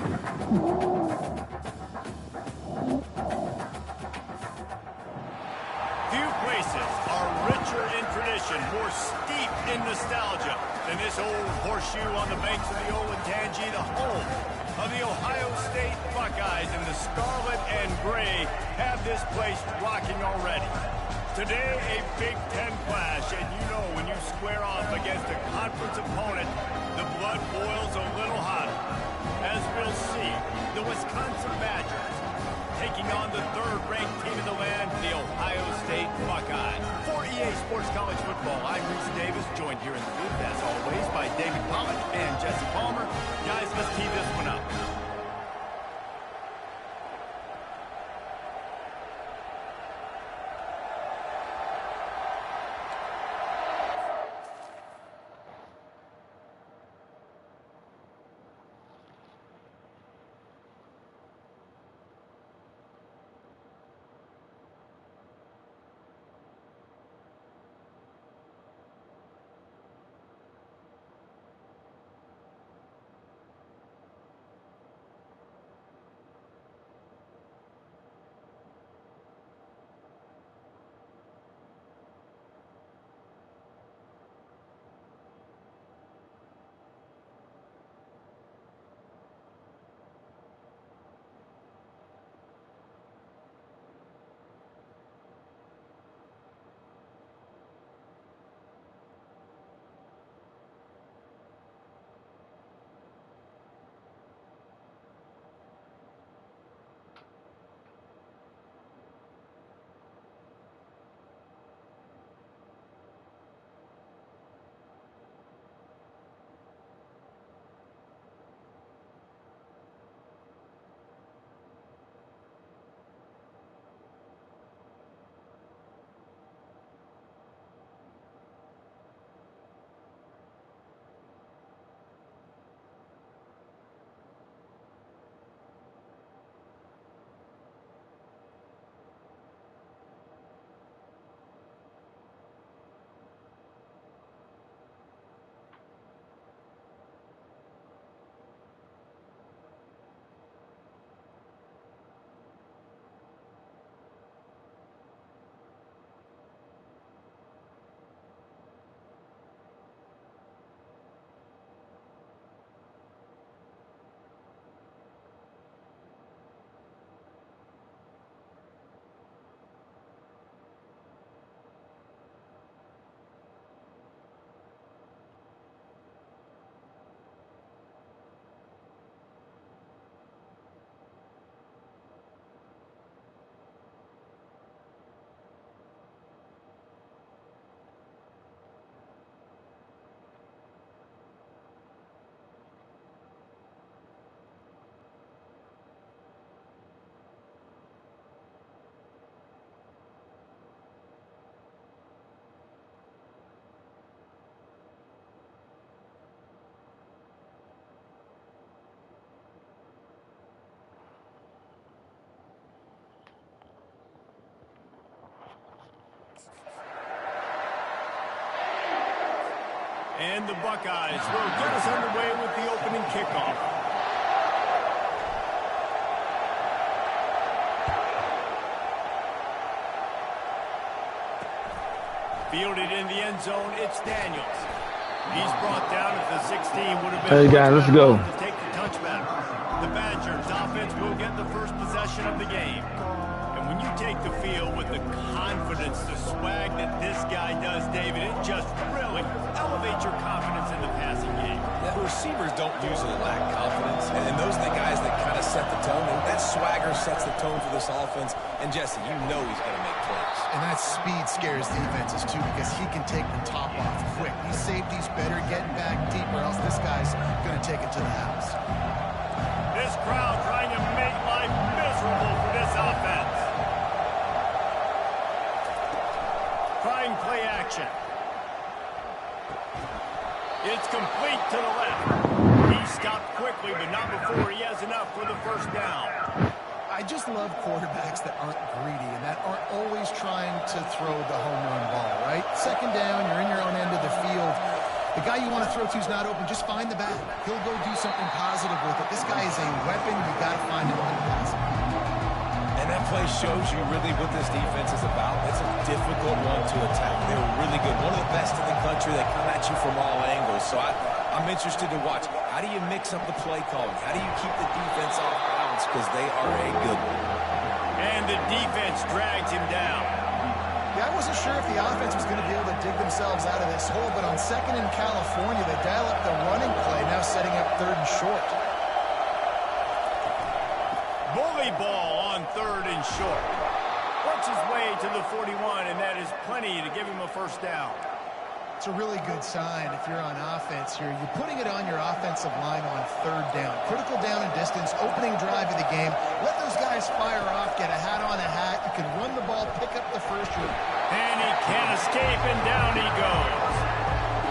Few places are richer in tradition, more steeped in nostalgia than this old horseshoe on the banks of the Olentangy, the home of the Ohio State Buckeyes, and the scarlet and gray have this place rocking already. Today, a Big Ten clash, and you know when you square off against a conference opponent, the blood boils a little hotter. As we'll see, the Wisconsin Badgers taking on the third-ranked team in the land, the Ohio State Buckeyes. For EA Sports College Football, I'm Reese Davis, joined here in the booth, as always, by David Pollack and Jesse Palmer. Guys, let's tee this one up. And the Buckeyes will get us underway with the opening kickoff. Fielded in the end zone, it's Daniels. He's brought down at the 16. Would have been hey guys, let's go. To take the touchback. The Badgers offense will get the first possession of the game. And when you take the field with the confidence, the swag that this guy does, David, it just really elevates your confidence in the passing game. Yeah, receivers don't usually lack confidence, and those are the guys that kind of set the tone. And that swagger sets the tone for this offense. And Jesse, you know he's going to make plays. And that speed scares defenses too, because he can take the top off quick. These safeties better getting back deep, or else this guy's going to take it to the house. This crowd trying to make life miserable for this offense. Trying play action. It's complete to the left. He stopped quickly, but not before he has enough for the first down. I just love quarterbacks that aren't greedy and that aren't always trying to throw the home run ball, right? Second down, you're in your own end of the field. The guy you want to throw to is not open. Just find the bag. He'll go do something positive with it. This guy is a weapon. You got to find him when you pass him. And that play shows you really what this defense is about. It's a difficult one to attack. They're really good. One of the best in the country. They come at you from all angles. So I'm interested to watch. How do you mix up the play calling? How do you keep the defense off balance? Because they are a good one. And the defense drags him down. Yeah, I wasn't sure if the offense was going to be able to dig themselves out of this hole, but on second in California, they dial up the running play, now setting up third and short. Bully ball on third and short. Works his way to the 41, and that is plenty to give him a first down. It's a really good sign if you're on offense here. You're putting it on your offensive line on third down. Critical down and distance, opening drive of the game. Let those guys fire off, get a hat on a hat. You can run the ball, pick up the first route. And he can't escape, and down he goes.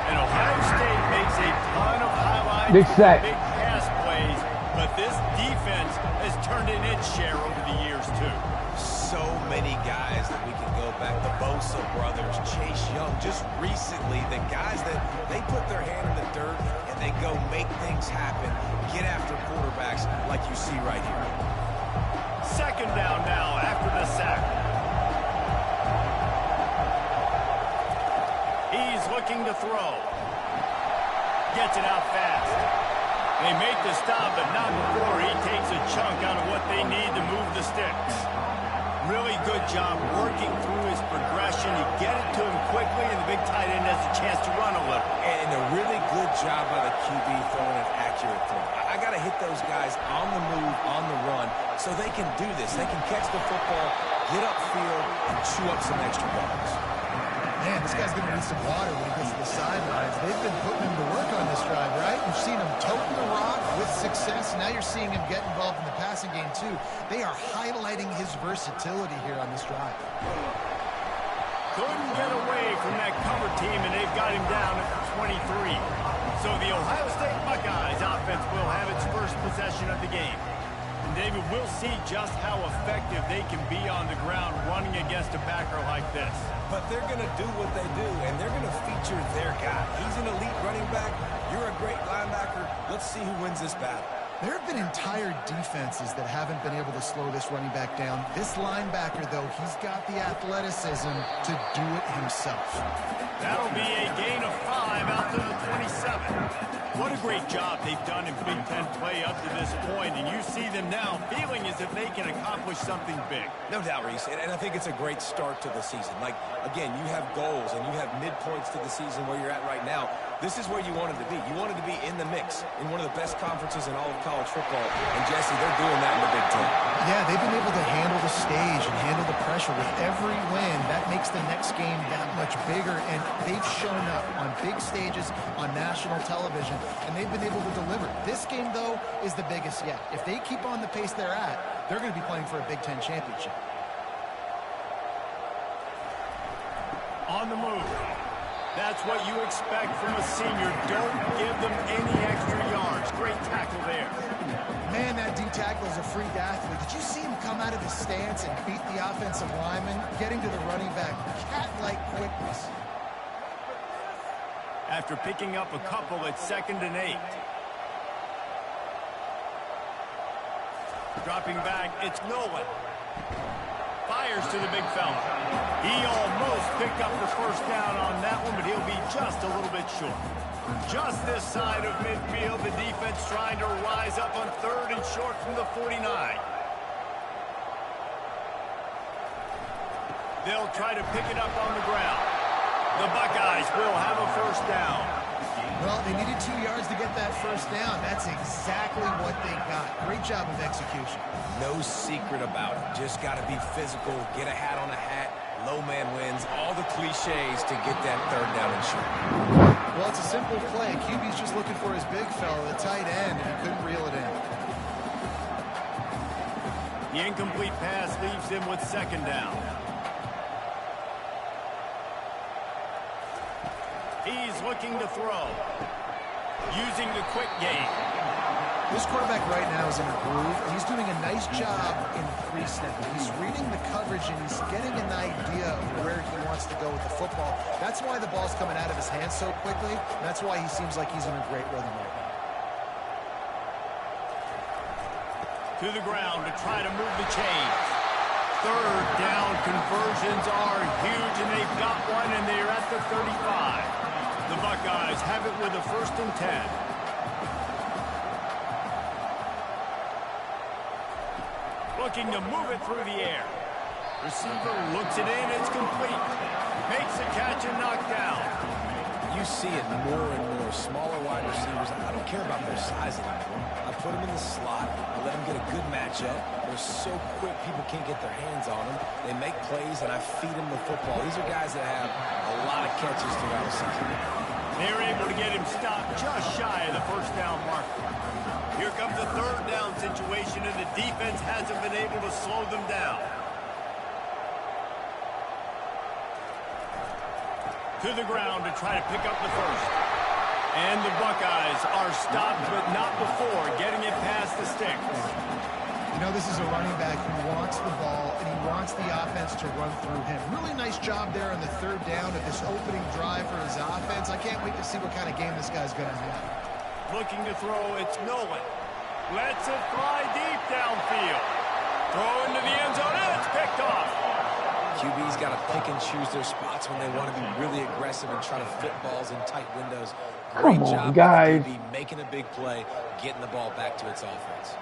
And Ohio State makes a ton of highlights, big sack, big pass plays, but this defense has turned in its share over the years, too. So many guys that we can go back. The Bosa brothers, Chase Young. Just recently, the guys that they put their hand in the dirt and they go make things happen, get after quarterbacks like you see right here. Second down now after the sack. He's looking to throw. Gets it out fast. They make the stop, but not before he takes a chunk out of what they need to move the sticks. Really good job working through his progression. You get it to him quickly, and the big tight end has a chance to run a little. And a really good job by the QB throwing an accurate throw. I got to hit those guys on the move, on the run, so they can do this. They can catch the football, get upfield, and chew up some extra yards. Man, this guy's going to need some water when he gets to the sidelines. They've been putting him to work on this drive, right? You've seen him toting the rock with success. Now you're seeing him get involved in the passing game, too. They are highlighting his versatility here on this drive. Couldn't get away from that cover team, and they've got him down at 23. So the Ohio State Buckeyes offense will have its first possession of the game. And David, we'll see just how effective they can be on the ground running against a backer like this. But they're going to do what they do, and they're going to feature their guy. He's an elite running back. You're a great linebacker. Let's see who wins this battle. There have been entire defenses that haven't been able to slow this running back down. This linebacker, though, he's got the athleticism to do it himself. That'll be a gain of 5 out to the 27. What a great job they've done in Big Ten play up to this point, and you see them now feeling as if they can accomplish something big. No doubt, Reese, and I think it's a great start to the season. Like, again, you have goals and you have midpoints to the season where you're at right now. This is where you wanted to be. You wanted to be in the mix in one of the best conferences in all of college football, and Jesse, they're doing that in the Big Ten. Yeah, they've been able to handle the stage and handle the pressure with every win. That makes the next game that much bigger, and they've shown up on big stages on national television, and they've been able to deliver. This game, though, is the biggest yet. If they keep on the pace they're at, they're going to be playing for a Big Ten championship. On the move. That's what you expect from a senior. Don't give them any extra yards. Great tackle there. Man, that D tackle is a freak athlete. Did you see him come out of his stance and beat the offensive lineman, getting to the running back? Cat-like quickness. After picking up a couple at 2nd and 8. Dropping back, it's Nolan. Fires to the big fella. He almost picked up the first down on that one, but he'll be just a little bit short. Just this side of midfield, the defense trying to rise up on 3rd and short from the 49. They'll try to pick it up on the ground. The Buckeyes will have a first down. Well, they needed 2 yards to get that first down. That's exactly what they got. Great job of execution. No secret about it. Just got to be physical, get a hat on a hat, low man wins, all the cliches to get that 3rd down and short. Well, it's a simple play. QB's just looking for his big fella, the tight end, and he couldn't reel it in. The incomplete pass leaves him with 2nd down. He's looking to throw. Using the quick game. This quarterback right now is in a groove, and he's doing a nice job in pre-snap. He's reading the coverage, and he's getting an idea of where he wants to go with the football. That's why the ball's coming out of his hands so quickly, and that's why he seems like he's in a great rhythm right now. To the ground to try to move the chains. Third down conversions are huge, and they've got one, and they're at the 35. The Buckeyes have it with a 1st and 10. Looking to move it through the air. Receiver looks it in, it's complete. Makes the catch and knocked down. You see it more and more. Smaller wide receivers, I don't care about their size anymore. I put them in the slot. I let them get a good matchup. They're so quick, people can't get their hands on them. They make plays, and I feed them the football. These are guys that have a lot of catches throughout the season. They're able to get him stopped just shy of the 1st down mark. Here comes a 3rd down situation, and the defense hasn't been able to slow them down. To the ground to try to pick up the 1st. And the Buckeyes are stopped, but not before getting it past the sticks. You know, this is a running back who wants the ball, and he wants the offense to run through him. Really nice job there on the 3rd down of this opening drive for his offense. I can't wait to see what kind of game this guy's going to have. Looking to throw, it's Nolan. Lets it fly deep downfield. Throw into the end zone, and it's picked off. QB's got to pick and choose their spots when they want to be really aggressive and try to fit balls in tight windows. Great job, guys. QB making a big play, getting the ball back to its offense.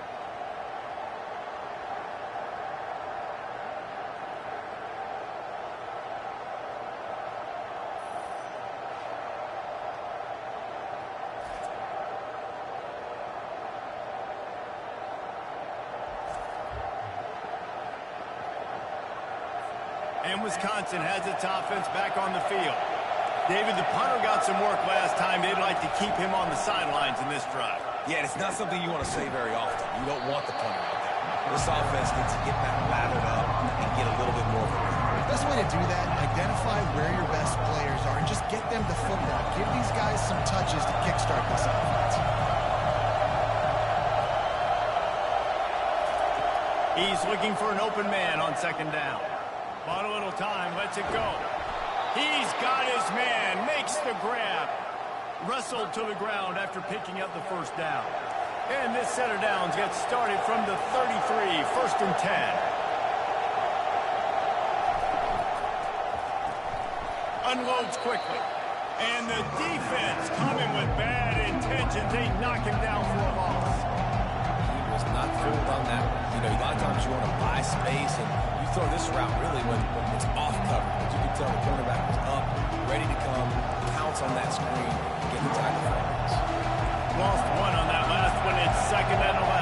And Wisconsin has its offense back on the field. David, the punter got some work last time. They'd like to keep him on the sidelines in this drive. Yeah, it's not something you want to say very often. You don't want the punter out there. This offense needs to get back lathered up and get a little bit more of a rhythm. The best way to do that, identify where your best players are and just get them to football. Give these guys some touches to kickstart this offense. He's looking for an open man on 2nd down. Bought a little time, lets it go. He's got his man, makes the grab. Wrestled to the ground after picking up the 1st down. And this set of downs gets started from the 33, 1st and 10. Unloads quickly. And the defense coming with bad intentions. They knock him down for a loss. He was not fooled on that one. You know, a lot of times you want to buy space, and you throw this route really when it's off coverage. You can tell the cornerback was up, ready to come, pounce on that screen, get the tackle for offense. Lost one on that last one. It's 2nd and 11.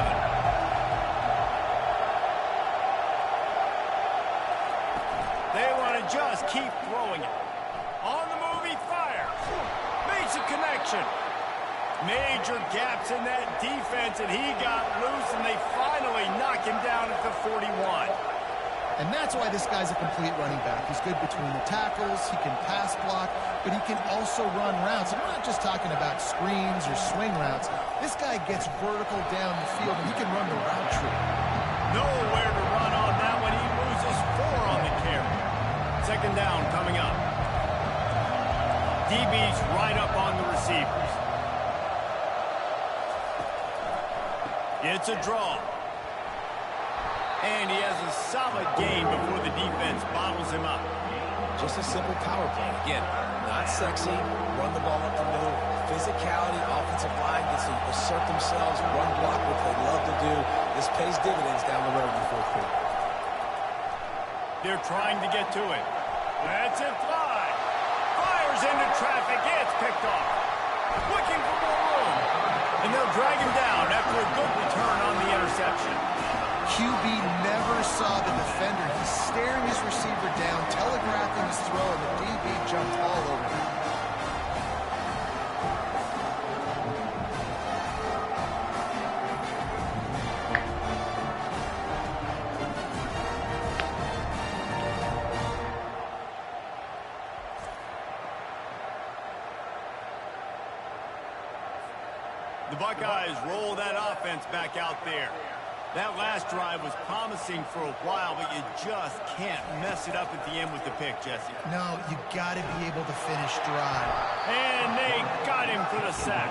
They want to just keep throwing it. On the move, he fires. Makes a connection. Major gaps in that defense, and he got loose, and they finally knock him down at the 41. And that's why this guy's a complete running back. He's good between the tackles, he can pass block, but he can also run routes. And we're not just talking about screens or swing routes. This guy gets vertical down the field, and he can run the route tree. Nowhere to run on that one. He loses 4 on the carry. 2nd down coming up. DB's right up on the receivers. It's a draw. And he has a solid gain before the defense bottles him up. Just a simple power play. Again, not sexy, run the ball up the middle. Physicality, offensive line gets to assert themselves, run block, what they love to do. This pays dividends down the road in the 4th quarter. They're trying to get to it. Lets it fly. Fires into traffic. It's picked off. Looking for more room. And they'll drag him down after a good return on the interception. QB never saw the defender. He's staring his receiver down, telegraphing his throw, and the DB jumped all over him. The Buckeyes roll that offense back out there. That last drive was promising for a while, but you just can't mess it up at the end with the pick, Jesse. No, you got to be able to finish drive. And they got him for the sack.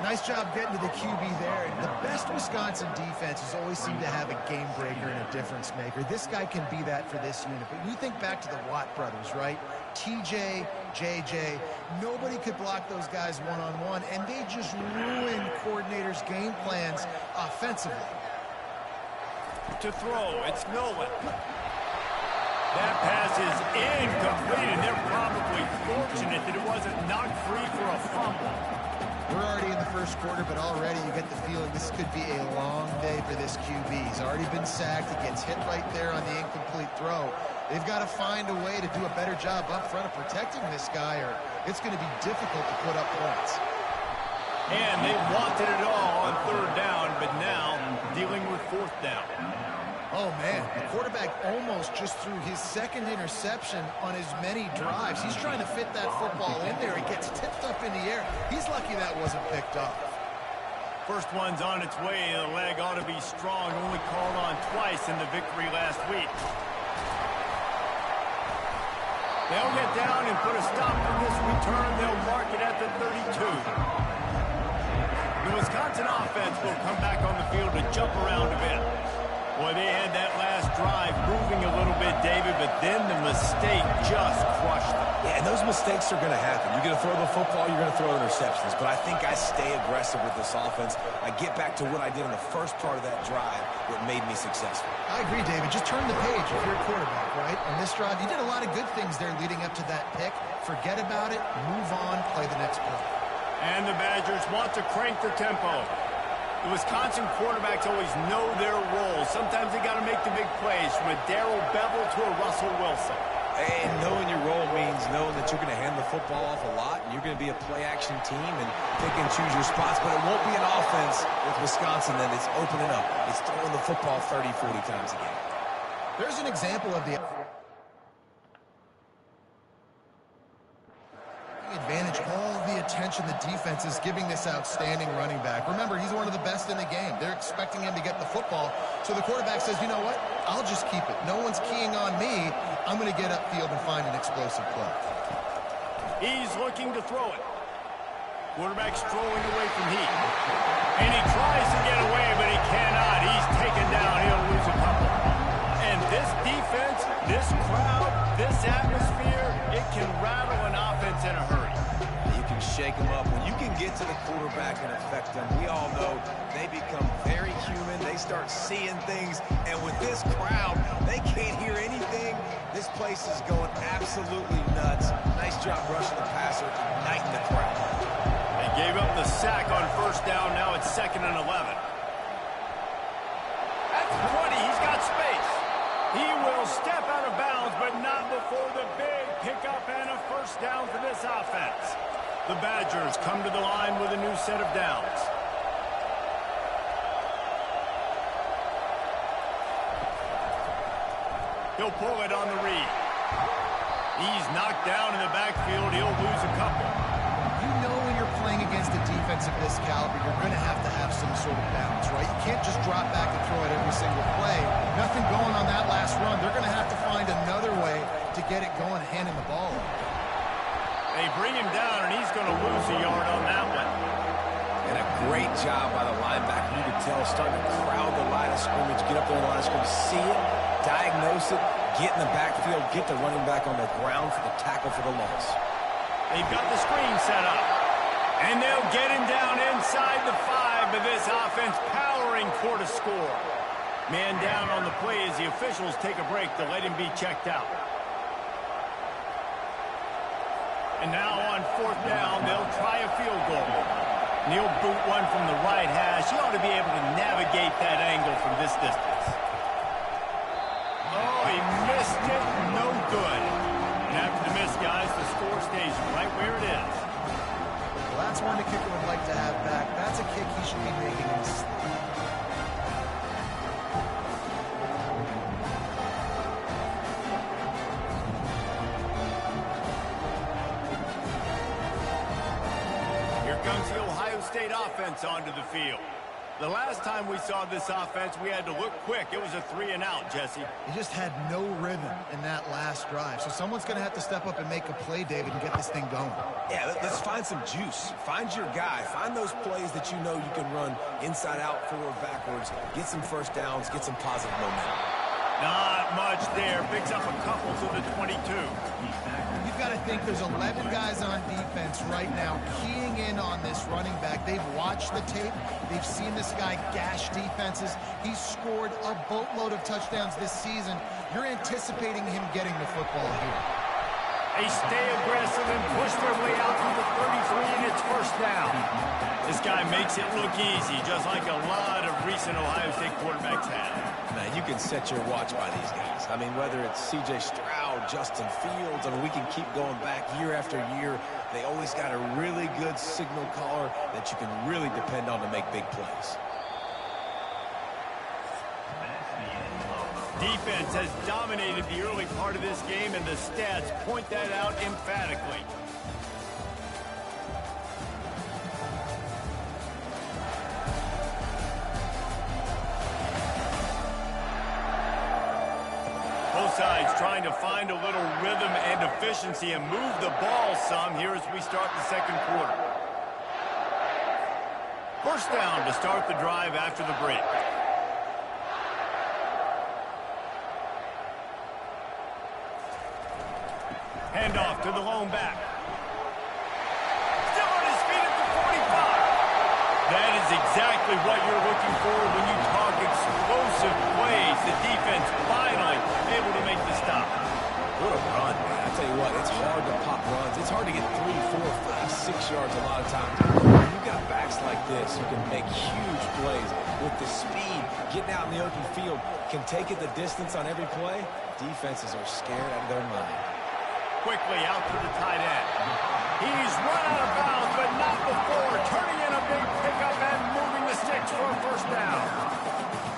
Nice job getting to the QB there. The best Wisconsin defenses always seem to have a game breaker and a difference maker. This guy can be that for this unit. But you think back to the Watt brothers, right? TJ, JJ, nobody could block those guys one-on-one, and they just ruined coordinators' game plans offensively. To throw, it's Nolan. That pass is incomplete, and they're probably fortunate that it wasn't knocked free for a fumble. We're already in the first quarter, but already you get the feeling this could be a long day for this QB. He's already been sacked. He gets hit right there on the incomplete throw. They've got to find a way to do a better job up front of protecting this guy, or it's going to be difficult to put up points. And they wanted it all on third down, but now dealing with fourth down. Oh, man, the quarterback almost just threw his second interception on as many drives. He's trying to fit that football in there. It gets tipped up in the air. He's lucky that wasn't picked up. First one's on its way. The leg ought to be strong. Only called on twice in the victory last week. They'll get down and put a stop to this return. They'll mark it at the 32. The Wisconsin offense will come back on the field to jump around a bit. Boy, they had that last drive moving a little bit, David, but then the mistake just crushed them. Yeah, and those mistakes are going to happen. You're going to throw the football, you're going to throw interceptions. But I think I stay aggressive with this offense. I get back to what I did in the first part of that drive that made me successful. I agree, David. Just turn the page if you're a quarterback, right? On this drive, you did a lot of good things there leading up to that pick. Forget about it, move on, play the next play. And the Badgers want to crank the tempo. The Wisconsin quarterbacks always know their role. Sometimes they got to make the big plays, from a Darrell Bevel to a Russell Wilson. And knowing your role means knowing that you're going to hand the football off a lot, and you're going to be a play-action team and pick and choose your spots. But it won't be an offense with Wisconsin that it's opening up. It's throwing the football 30, 40 times a game. There's an example of the advantage, all the attention the defense is giving this outstanding running back. Remember, he's one of the best in the game. They're expecting him to get the football. So the quarterback says, you know what? I'll just keep it. No one's keying on me. I'm going to get upfield and find an explosive play. He's looking to throw it. Quarterback strolling away from heat. And he tries to get away, but he cannot. He's taken down. He'll lose a couple. And this defense, this crowd, this atmosphere, it can rattle an offense in a hurry. You can shake them up. When you can get to the quarterback and affect them, we all know they become very human. They start seeing things. And with this crowd, they can't hear anything. This place is going absolutely nuts. Nice job rushing the passer, igniting the crowd. They gave up the sack on first down. Now it's 2nd and 11. That's 20. He's got space. He will step out of bounds, but not before the big pickup and a first down for this offense. The Badgers come to the line with a new set of downs. He'll pull it on the read. He's knocked down in the backfield. He'll lose a couple. You know when you're playing against a defense of this caliber, you're going to have some sort of balance, right? You can't just drop back and throw it every single play. Nothing going on that last run. They're going to have to find another way to get it going, handing the ball off. They bring him down, and he's going to lose a yard on that one. And a great job by the linebacker. You can tell, starting to crowd the line of scrimmage, get up there in the line of scrimmage, see it, diagnose it, get in the backfield, get the running back on the ground for the tackle for the loss. They've got the screen set up. And they'll get him down inside the 5, but this offense powering for the score. Man down on the play as the officials take a break to let him be checked out. And now on 4th down, they'll try a field goal. And he'll boot one from the right hash. He ought to be able to navigate that angle from this distance. Oh, he missed it. No good. And after the miss, guys, the score stays right where it is. Well, that's one the kicker would like to have back. That's a kick he should be making in his sleep. Here comes the Ohio State offense onto the field. The last time we saw this offense, we had to look quick. It was a 3-and-out, Jesse. He just had no rhythm in that last drive. So someone's going to have to step up and make a play, David, and get this thing going. Yeah, let's find some juice. Find your guy. Find those plays that you know you can run inside out, forward, backwards. Get some first downs. Get some positive momentum. Not much there. Picks up a couple to the 22. You've got to think there's 11 guys on defense right now keying in on this running back. They've watched the tape. They've seen this guy gash defenses. He's scored a boatload of touchdowns this season. You're anticipating him getting the football here. They stay aggressive and push their way out to the 33, and it's first down. This guy makes it look easy, just like a lot of recent Ohio State quarterbacks have. Man, you can set your watch by these guys. I mean, whether it's C.J. Stroud, Justin Fields, I mean, we can keep going back year after year. They always got a really good signal caller that you can really depend on to make big plays. Defense has dominated the early part of this game, and the stats point that out emphatically. Both sides trying to find a little rhythm and efficiency and move the ball some here as we start the second quarter. First down to start the drive after the break. Handoff to the lone back. Still on his feet at the 45. That is exactly what you're looking for when you talk explosive plays. The defense finally able to make the stop. What a run, man. I tell you what, it's hard to pop runs. It's hard to get 3, 4, 5, 6 yards a lot of times. When you've got backs like this, you can make huge plays with the speed. Getting out in the open field can take it the distance on every play. Defenses are scared out of their mind. Quickly out to the tight end. He's run out of bounds, but not before turning in a big pickup and moving the sticks for a first down.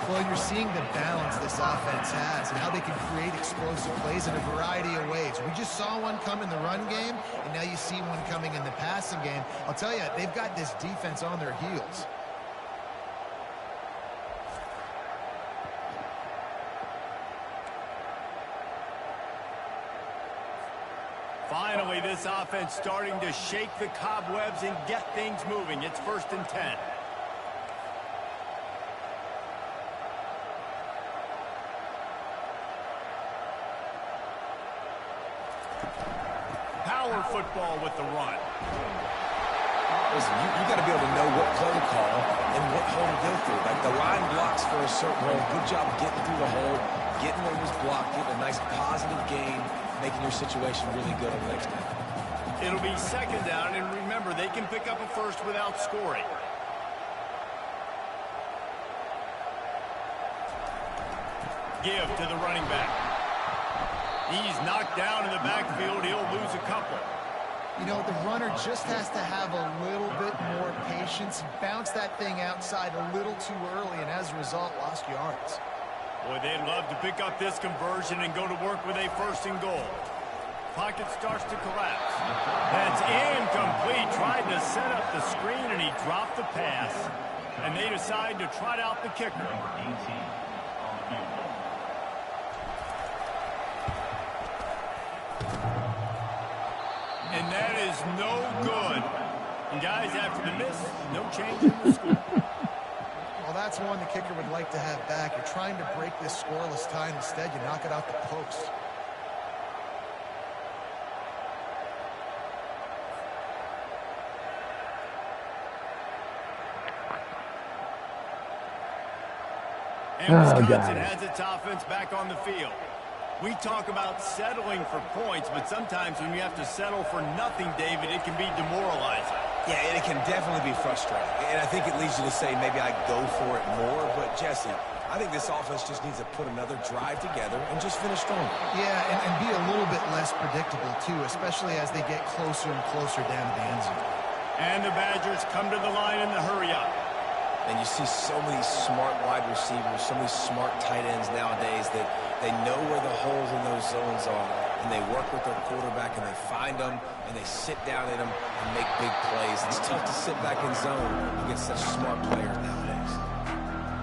Well, you're seeing the balance this offense has and how they can create explosive plays in a variety of ways. We just saw one come in the run game, and now you see one coming in the passing game. I'll tell you, they've got this defense on their heels. Finally, this offense starting to shake the cobwebs and get things moving. It's 1st and 10. Power football with the run. Listen, you got to be able to know what play to call and what hole to go through. Like the line blocks for a certain hole. Good job getting through the hole, getting what was blocked, getting a nice positive gain, making your situation really good on the next down. It'll be 2nd down, and remember, they can pick up a first without scoring. Give to the running back. He's knocked down in the backfield. He'll lose a couple. You know, the runner just has to have a little bit more patience. Bounce that thing outside a little too early, and as a result, lost yards. Boy, they'd love to pick up this conversion and go to work with a 1st and goal. Pocket starts to collapse. That's incomplete. Tried to set up the screen, and he dropped the pass. And they decide to trot out the kicker. And that is no good. And guys, after the miss, no change in the score. Well, that's one the kicker would like to have back. You're trying to break this scoreless tie. Instead, you knock it off the post. And Wisconsin has its offense back on the field. We talk about settling for points, but sometimes when you have to settle for nothing, David, it can be demoralizing. Yeah, and it can definitely be frustrating. And I think it leads you to say maybe I go for it more. But, Jesse, I think this offense just needs to put another drive together and just finish stronger. Yeah, and be a little bit less predictable, too, especially as they get closer and closer down to the end zone. And the Badgers come to the line in the hurry-up. And you see so many smart wide receivers, so many smart tight ends nowadays that they know where the holes in those zones are. and they work with their quarterback, and they find them, and they sit down at him and make big plays. It's tough to sit back in zone against such smart players nowadays.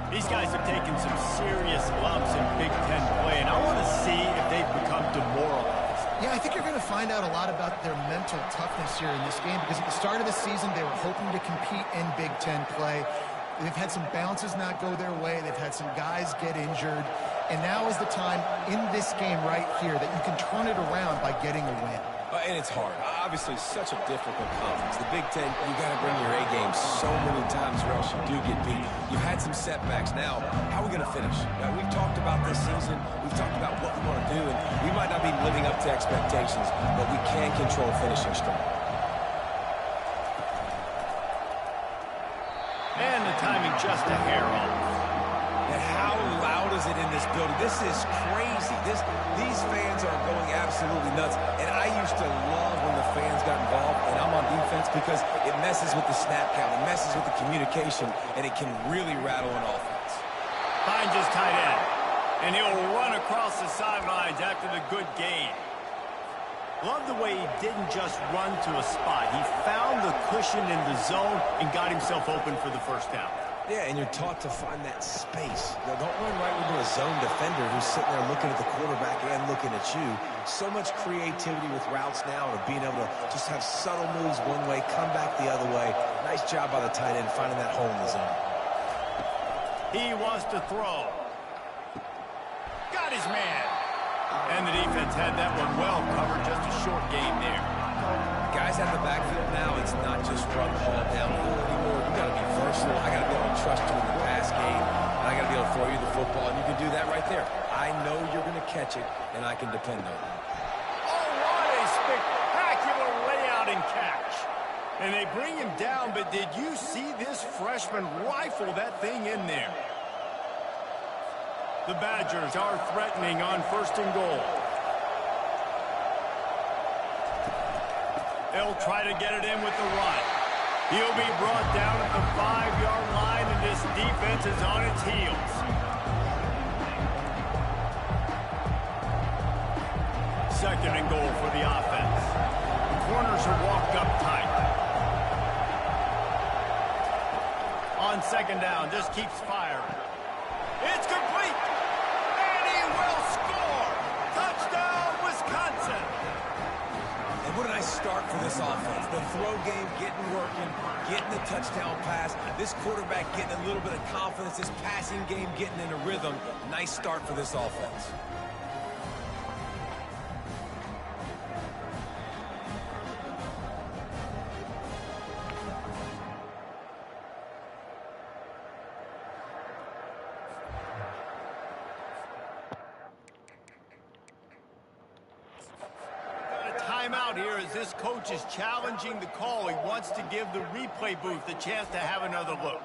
These guys have taken some serious lumps in Big Ten play, and I want to see if they've become demoralized. Yeah, I think you're going to find out a lot about their mental toughness here in this game, because at the start of the season, they were hoping to compete in Big Ten play. They've had some bounces not go their way. They've had some guys get injured. And now is the time in this game right here that you can turn it around by getting a win. And it's hard. Obviously, such a difficult conference. The Big Ten, you got to bring your A game so many times or else you do get beat. You've had some setbacks. Now, how are we going to finish? Now, we've talked about this season. We've talked about what we want to do, and we might not be living up to expectations, but we can control finishing strong. And the timing just a hair off. And how loud is it in this building? This is crazy. These fans are going absolutely nuts. And I used to love when the fans got involved, and I'm on defense, because it messes with the snap count, it messes with the communication, and it can really rattle an offense. Finds his tight end, and he'll run across the sidelines after the good gain. Love the way he didn't just run to a spot. He found the cushion in the zone and got himself open for the first down. Yeah, and you're taught to find that space. Now, don't run right into a zone defender who's sitting there looking at the quarterback and looking at you. So much creativity with routes now, and being able to just have subtle moves one way, come back the other way. Nice job by the tight end finding that hole in the zone. He wants to throw. Got his man. And the defense had that one well covered, just a short game there. Guys at the backfield now, it's not just run the ball downhill anymore. You got to be versatile. I got to be able to trust you in the pass game, and I got to be able to throw you the football, and you can do that right there. I know you're going to catch it, and I can depend on it. Oh, what a spectacular layout and catch. And they bring him down, but did you see this freshman rifle that thing in there? The Badgers are threatening on 1st and goal. They'll try to get it in with the run. He'll be brought down at the 5-yard line, and this defense is on its heels. Second and goal for the offense. The corners are walked up tight. On 2nd down, just keeps firing. It's complete. Will score. Touchdown, Wisconsin. And what a nice start for this offense. The throw game getting working, getting the touchdown pass. This quarterback getting a little bit of confidence. This passing game getting in a rhythm. Nice start for this offense. Out here as this coach is challenging the call. He wants to give the replay booth a chance to have another look.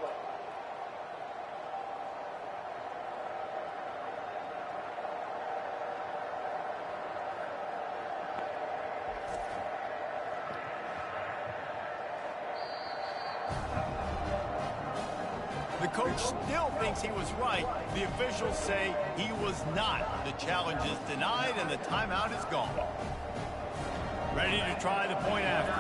The coach still thinks he was right. The officials say he was not. The challenge is denied and the timeout is gone. Ready to try the point after.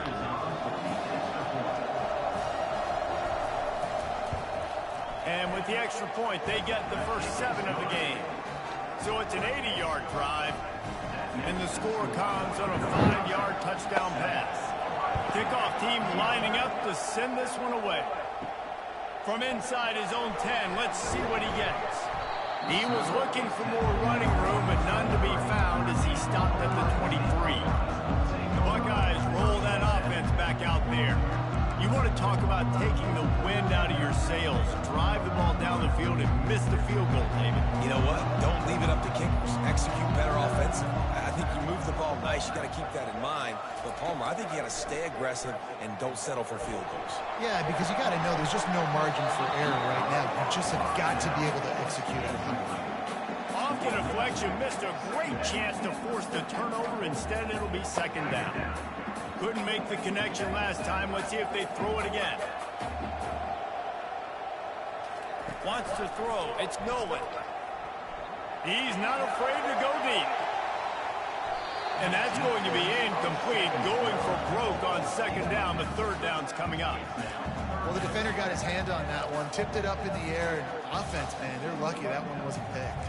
And with the extra point, they get the first 7 of the game. So it's an 80-yard drive, and the score comes on a 5-yard touchdown pass. Kickoff team lining up to send this one away. From inside his own 10, let's see what he gets. He was looking for more running room, but none to be found as he stopped at the 23. Buckeyes roll that offense back out there. You want to talk about taking the wind out of your sails. Drive the ball down the field and miss the field goal, David. You know what? Don't leave it up to kickers. Execute better offensively. I think you move the ball nice. You got to keep that in mind. But, Palmer, I think you got to stay aggressive and don't settle for field goals. Yeah, because you got to know there's just no margin for error right now. You just have got to be able to execute at a high level. Off the deflection, missed a great chance to force the turnover. Instead, it'll be 2nd down. Couldn't make the connection last time. Let's see if they throw it again. Wants to throw. It's Nolan. He's not afraid to go deep. And that's going to be incomplete, going for broke on second down. The third down's coming up. Well, the defender got his hand on that one, tipped it up in the air. And offense, man, they're lucky that one wasn't picked.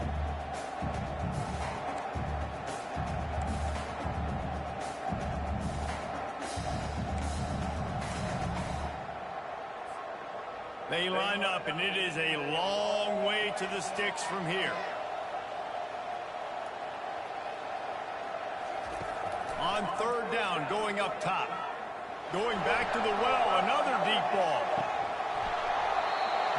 They line up, and it is a long way to the sticks from here. On third down, going up top. Going back to the well, another deep ball.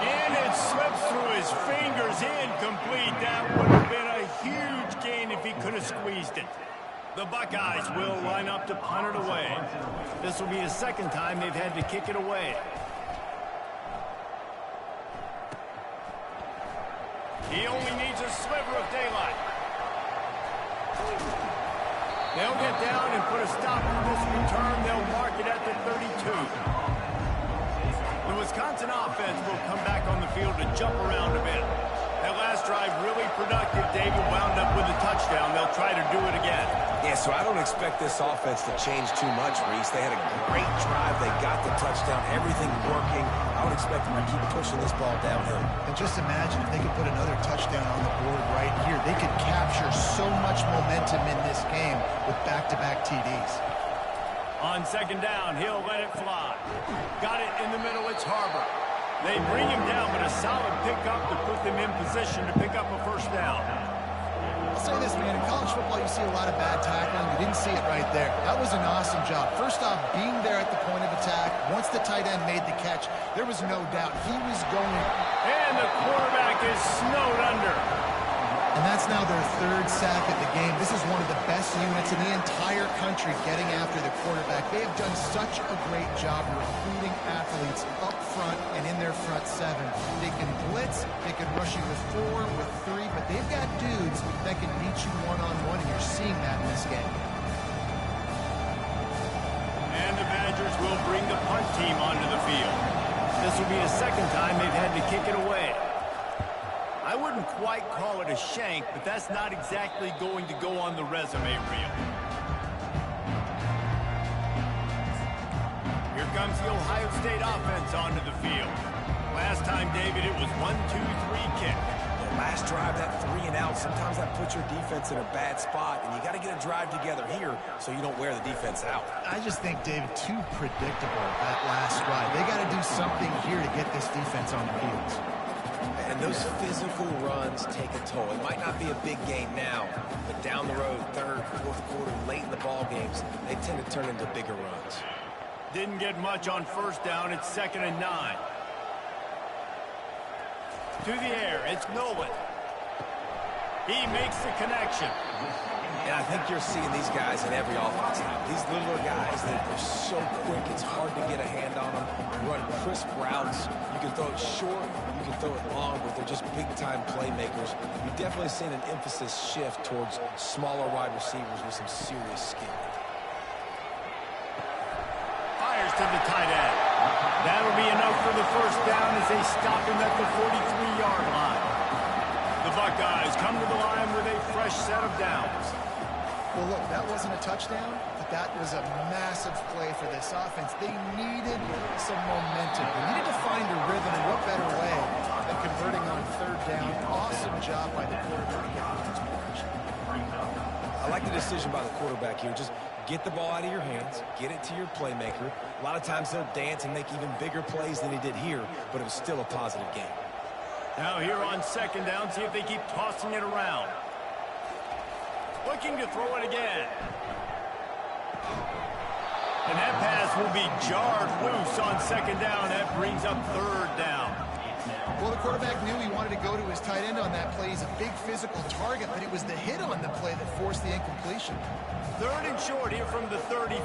And it slips through his fingers, incomplete. That would have been a huge gain if he could have squeezed it. The Buckeyes will line up to punt it away. This will be the second time they've had to kick it away. He only needs a sliver of daylight. They'll get down and put a stop to this return. They'll mark it at the 32. The Wisconsin offense will come back on the field to jump around a bit. That last drive really productive. David wound up with a touchdown. They'll try to do it again. Yeah, so I don't expect this offense to change too much, Reese. They had a great drive. They got the touchdown. Everything working. I would expect them to keep pushing this ball downhill. And just imagine if they could put another touchdown on the board right here. They could capture so much momentum in this game with back-to-back TDs. On second down, he'll let it fly. Got it in the middle. It's Harbor. They bring him down, but a solid pickup to put them in position to pick up a first down. I'll say this, man. In college football, you see a lot of bad tackling. You didn't see it right there. That was an awesome job. First off, being there at the point of attack. Once the tight end made the catch, there was no doubt he was going. And the quarterback is snowed under. And that's now their third sack of the game. This is one of the best units in the entire country getting after the quarterback. They have done such a great job recruiting athletes up front and in their front seven. They can blitz, they can rush you with 4, with 3, but they've got dudes that can beat you one-on-one, and you're seeing that in this game. And the Badgers will bring the punt team onto the field. This will be the second time they've had to kick it away. I wouldn't quite call it a shank, but that's not exactly going to go on the resume reel. Here comes the Ohio State offense onto the field. Last time, David, it was 1-2-3 kick. The last drive, that 3 and out, sometimes that puts your defense in a bad spot, and you got to get a drive together here so you don't wear the defense out. I just think, David, too predictable that last drive. They got to do something here to get this defense on the field. And those physical runs take a toll. It might not be a big game now, but down the road, third, fourth quarter, late in the ball games, they tend to turn into bigger runs. Didn't get much on first down. It's 2nd and 9. To the air, it's Nolan. He makes the connection. And I think you're seeing these guys in every offense now. These littler guys, they're so quick, it's hard to get a hand on them. Run crisp routes. You can throw it short, you can throw it long, but they're just big-time playmakers. You've definitely seen an emphasis shift towards smaller wide receivers with some serious skill. Fires to the tight end. That'll be enough for the first down as they stop him at the 43-yard line. The Buckeyes come to the line with a fresh set of downs. Well, look, that wasn't a touchdown, but that was a massive play for this offense. They needed some momentum. They needed to find a rhythm, and what better way than converting on third down. Awesome job by the quarterback getting into direction. I like the decision by the quarterback here. Just get the ball out of your hands, get it to your playmaker. A lot of times they'll dance and make even bigger plays than he did here, but it was still a positive game. Now here on second down, see if they keep tossing it around. Looking to throw it again. And that pass will be jarred loose on second down. That brings up third down. Well, the quarterback knew he wanted to go to his tight end on that play. He's a big physical target, but it was the hit on the play that forced the incompletion. 3rd and short here from the 35.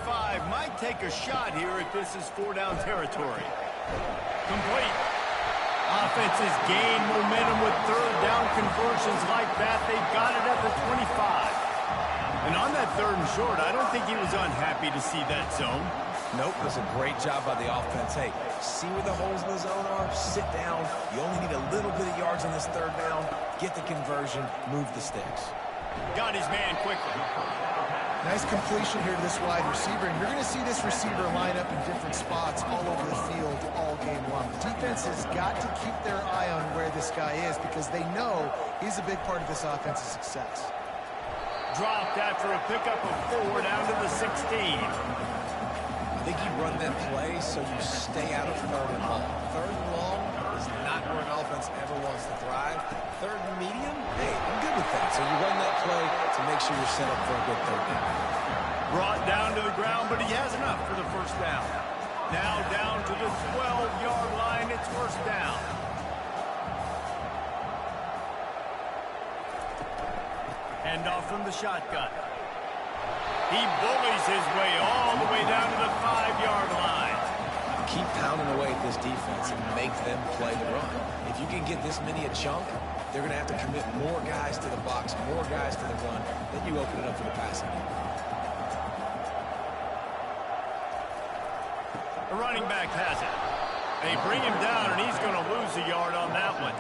Might take a shot here if this is 4-down territory. Complete. Offenses gain momentum with third down conversions like that. They've got it at the 25. And on that 3rd and short, I don't think he was unhappy to see that zone. Nope, it was a great job by the offense. Hey, see where the holes in the zone are? Sit down. You only need a little bit of yards on this third down. Get the conversion. Move the sticks. Got his man quickly. Nice completion here to this wide receiver, and you're going to see this receiver line up in different spots all over the field all game long. The defense has got to keep their eye on where this guy is because they know he's a big part of this offense's success. Dropped after a pickup of 4 down to the 16. I think you run that play so you stay out of 3rd and long. 3rd and long is not where an offense ever wants to thrive. 3rd and medium, hey, I'm good with that. So you run that play to make sure you're set up for a good 3rd down. Brought down to the ground, but he has enough for the first down. Now down to the 12-yard line, it's first down. Hand off from the shotgun. He bullies his way all the way down to the 5-yard line. Keep pounding away at this defense and make them play the run. If you can get this many a chunk, they're going to have to commit more guys to the box, more guys to the run. Then you open it up for the passing game. The running back has it. They bring him down, and he's going to lose a yard on that one.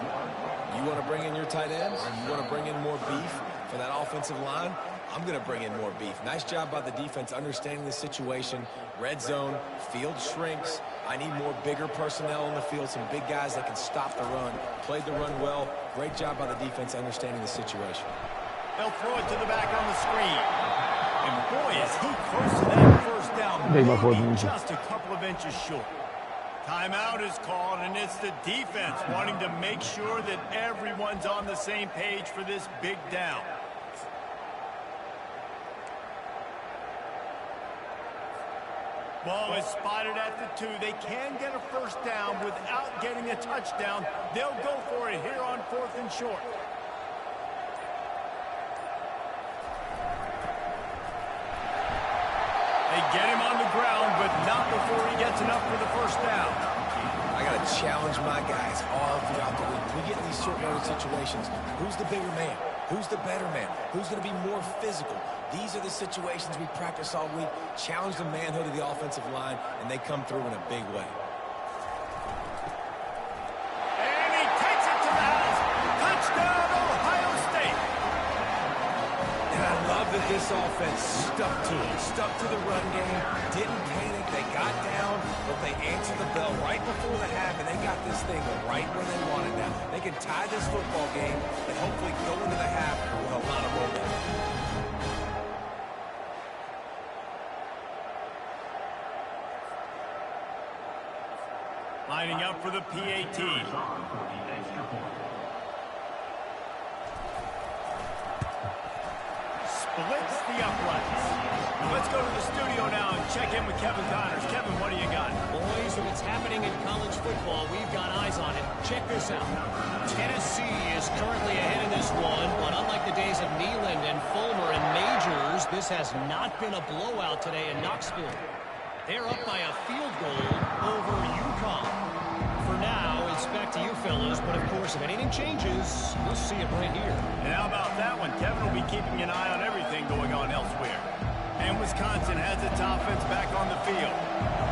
You want to bring in your tight ends? You want to bring in more beef for that offensive line? I'm going to bring in more beef. Nice job by the defense understanding the situation. Red zone, field shrinks. I need more bigger personnel on the field, some big guys that can stop the run. Played the run well. Great job by the defense understanding the situation. They'll throw it to the back on the screen. And boy, is he close to that first down. Maybe just a couple of inches short. Timeout is called, and it's the defense wanting to make sure that everyone's on the same page for this big down. Ball is spotted at the 2. They can get a first down without getting a touchdown. They'll go for it here on 4th and short. They get him on the ground, but not before he gets enough for the first down. I got to challenge my guys all throughout the week. We get in these short-yardage situations. Who's the bigger man? Who's the better man? Who's going to be more physical? These are the situations we practice all week. Challenge the manhood of the offensive line, and they come through in a big way. And he takes it to the house. Touchdown, Ohio State. And I love that this offense stuck to it. Stuck to the run game. Didn't panic. They got down, but they answered the bell right before the half, and they got this thing right where they want it now. They can tie this football game and hopefully go into the half with a lot of momentum. Lining up for the PAT. Splits the uprights. Let's go to the studio now and check in with Kevin Connors. Kevin, what do you got? Boys, if it's happening in college football, we've got eyes on it. Check this out. Tennessee is currently ahead in this one, but unlike the days of Neyland and Fulmer and Majors, this has not been a blowout today in Knoxville. They're up by a field goal over UConn. For now, it's back to you fellas, but of course, if anything changes, we'll see it right here. And how about that one? Kevin will be keeping an eye on everything going on elsewhere. And Wisconsin has its offense back on the field.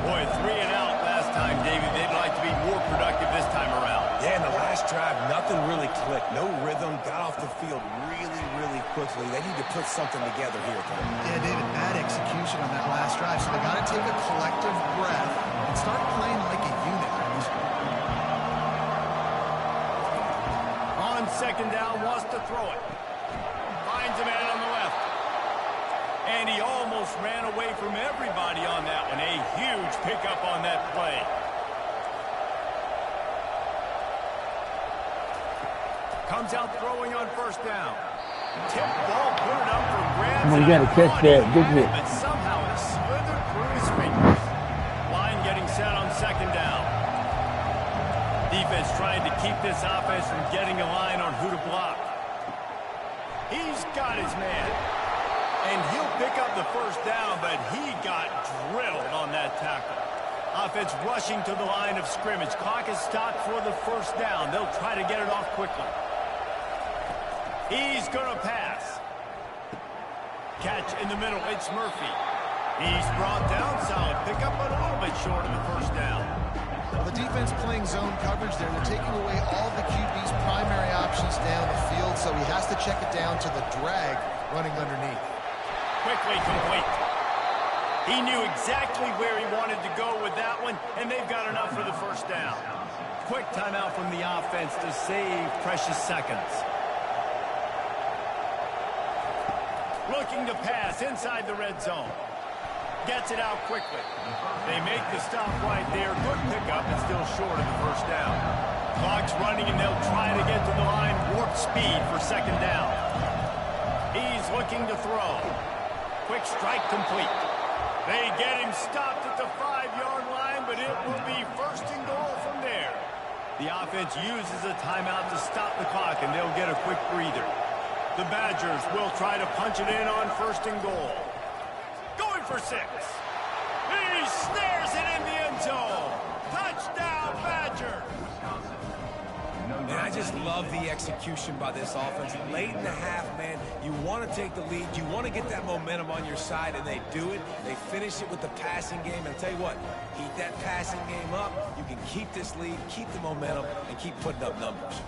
Boy, 3 and out last time, David. They'd like to be more productive this time around. Yeah, in the last drive, nothing really clicked. No rhythm. Got off the field really, really quickly. They need to put something together here. Yeah, David, bad execution on that last drive. So they got to take a collective breath and start playing like a unit. On second down, wants to throw it. Finds a man on the left. And he almost ran away from everybody on that one. A huge pickup on that play. Comes out throwing on first down. Tip ball, put it up for grabs. Come on, you got to catch that. Good hit. But somehow it slithered through his fingers. Line getting set on second down. Defense trying to keep this offense from getting a line on who to block. He's got his man. And he'll pick up the first down, but he got drilled on that tackle. Offense rushing to the line of scrimmage. Clock is stopped for the first down. They'll try to get it off quickly. He's going to pass. Catch in the middle. It's Murphy. He's brought down. Solid pickup, but a little bit short of the first down. Well, the defense playing zone coverage there. They're taking away all the QB's primary options down the field, so he has to check it down to the drag running underneath. Quickly complete. He knew exactly where he wanted to go with that one, and they've got enough for the first down. Quick timeout from the offense to save precious seconds. Looking to pass inside the red zone. Gets it out quickly. They make the stop right there. Good pickup, but still short of the first down. Clock's running, and they'll try to get to the line. Warp speed for second down. He's looking to throw. Quick strike complete. They get him stopped at the 5-yard line, but it will be first and goal from there. The offense uses a timeout to stop the clock, and they'll get a quick breather. The Badgers will try to punch it in on first and goal. Going for 6. He snares it in the end zone. Touchdown, Badgers. And I just love the execution by this offense. Late in the half, man, you want to take the lead. You want to get that momentum on your side, and they do it. They finish it with the passing game. And I'll tell you what, keep that passing game up. You can keep this lead, keep the momentum, and keep putting up numbers.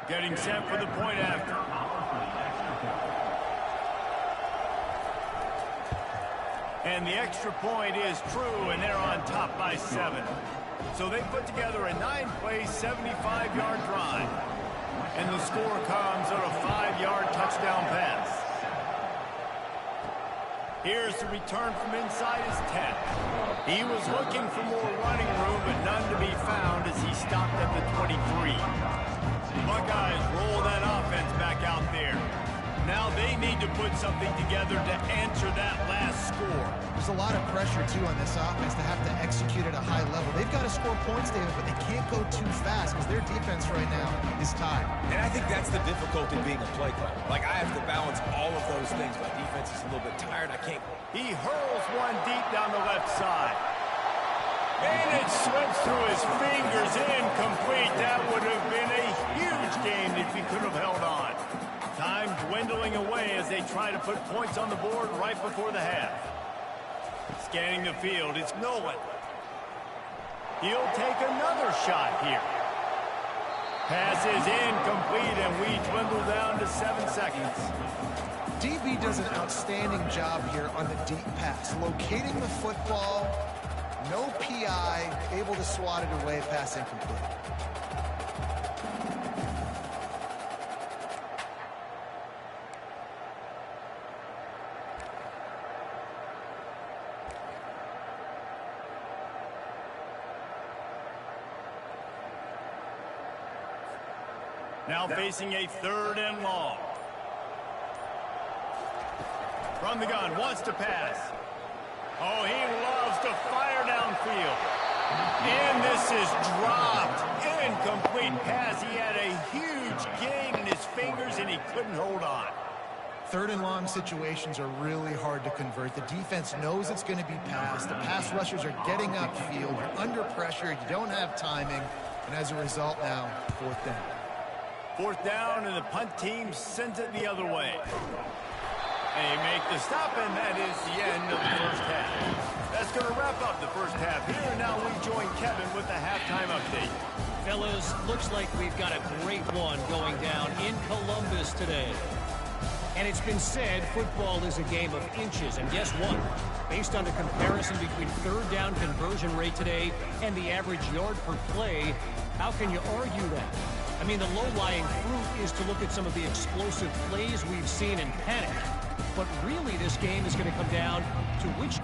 Getting set for the point after. And the extra point is true, and they're on top by 7. So they put together a 9-play, 75-yard drive. And the score comes on a 5-yard touchdown pass. Here's the return from inside his 10. He was looking for more running room, but none to be found as he stopped at the 23. Buckeyes roll that offense back out there. Now they need to put something together to answer that last score. There's a lot of pressure, too, on this offense to have to execute at a high level. They've got to score points, David, but they can't go too fast because their defense right now is tied. And I think that's the difficulty being a play caller. Like, I have to balance all of those things. My defense is a little bit tired. I can't. He hurls one deep down the left side. And it slips through his fingers, incomplete. That would have been a huge game if he could have held on. Time dwindling away as they try to put points on the board right before the half. Scanning the field, it's Nolan. He'll take another shot here. Pass is incomplete, and we dwindle down to 7 seconds. DB does an outstanding job here on the deep pass, locating the football. No PI, able to swat it away, pass incomplete. Now facing a 3rd and long. From the gun, wants to pass. Oh, he loves to fire downfield. And this is dropped. Incomplete pass. He had a huge gain in his fingers, and he couldn't hold on. 3rd and long situations are really hard to convert. The defense knows it's going to be passed. The pass rushers are getting upfield. You're under pressure. You don't have timing. And as a result now, 4th down. 4th down, and the punt team sends it the other way. They make the stop, and that is the end of the first half. That's going to wrap up the first half here. And now we join Kevin with the halftime update. Fellas, looks like we've got a great one going down in Columbus today. And it's been said football is a game of inches. And guess what? Based on the comparison between 3rd down conversion rate today and the average yard per play, how can you argue that? I mean, the low-lying fruit is to look at some of the explosive plays we've seen in panic. But really, this game is going to come down to which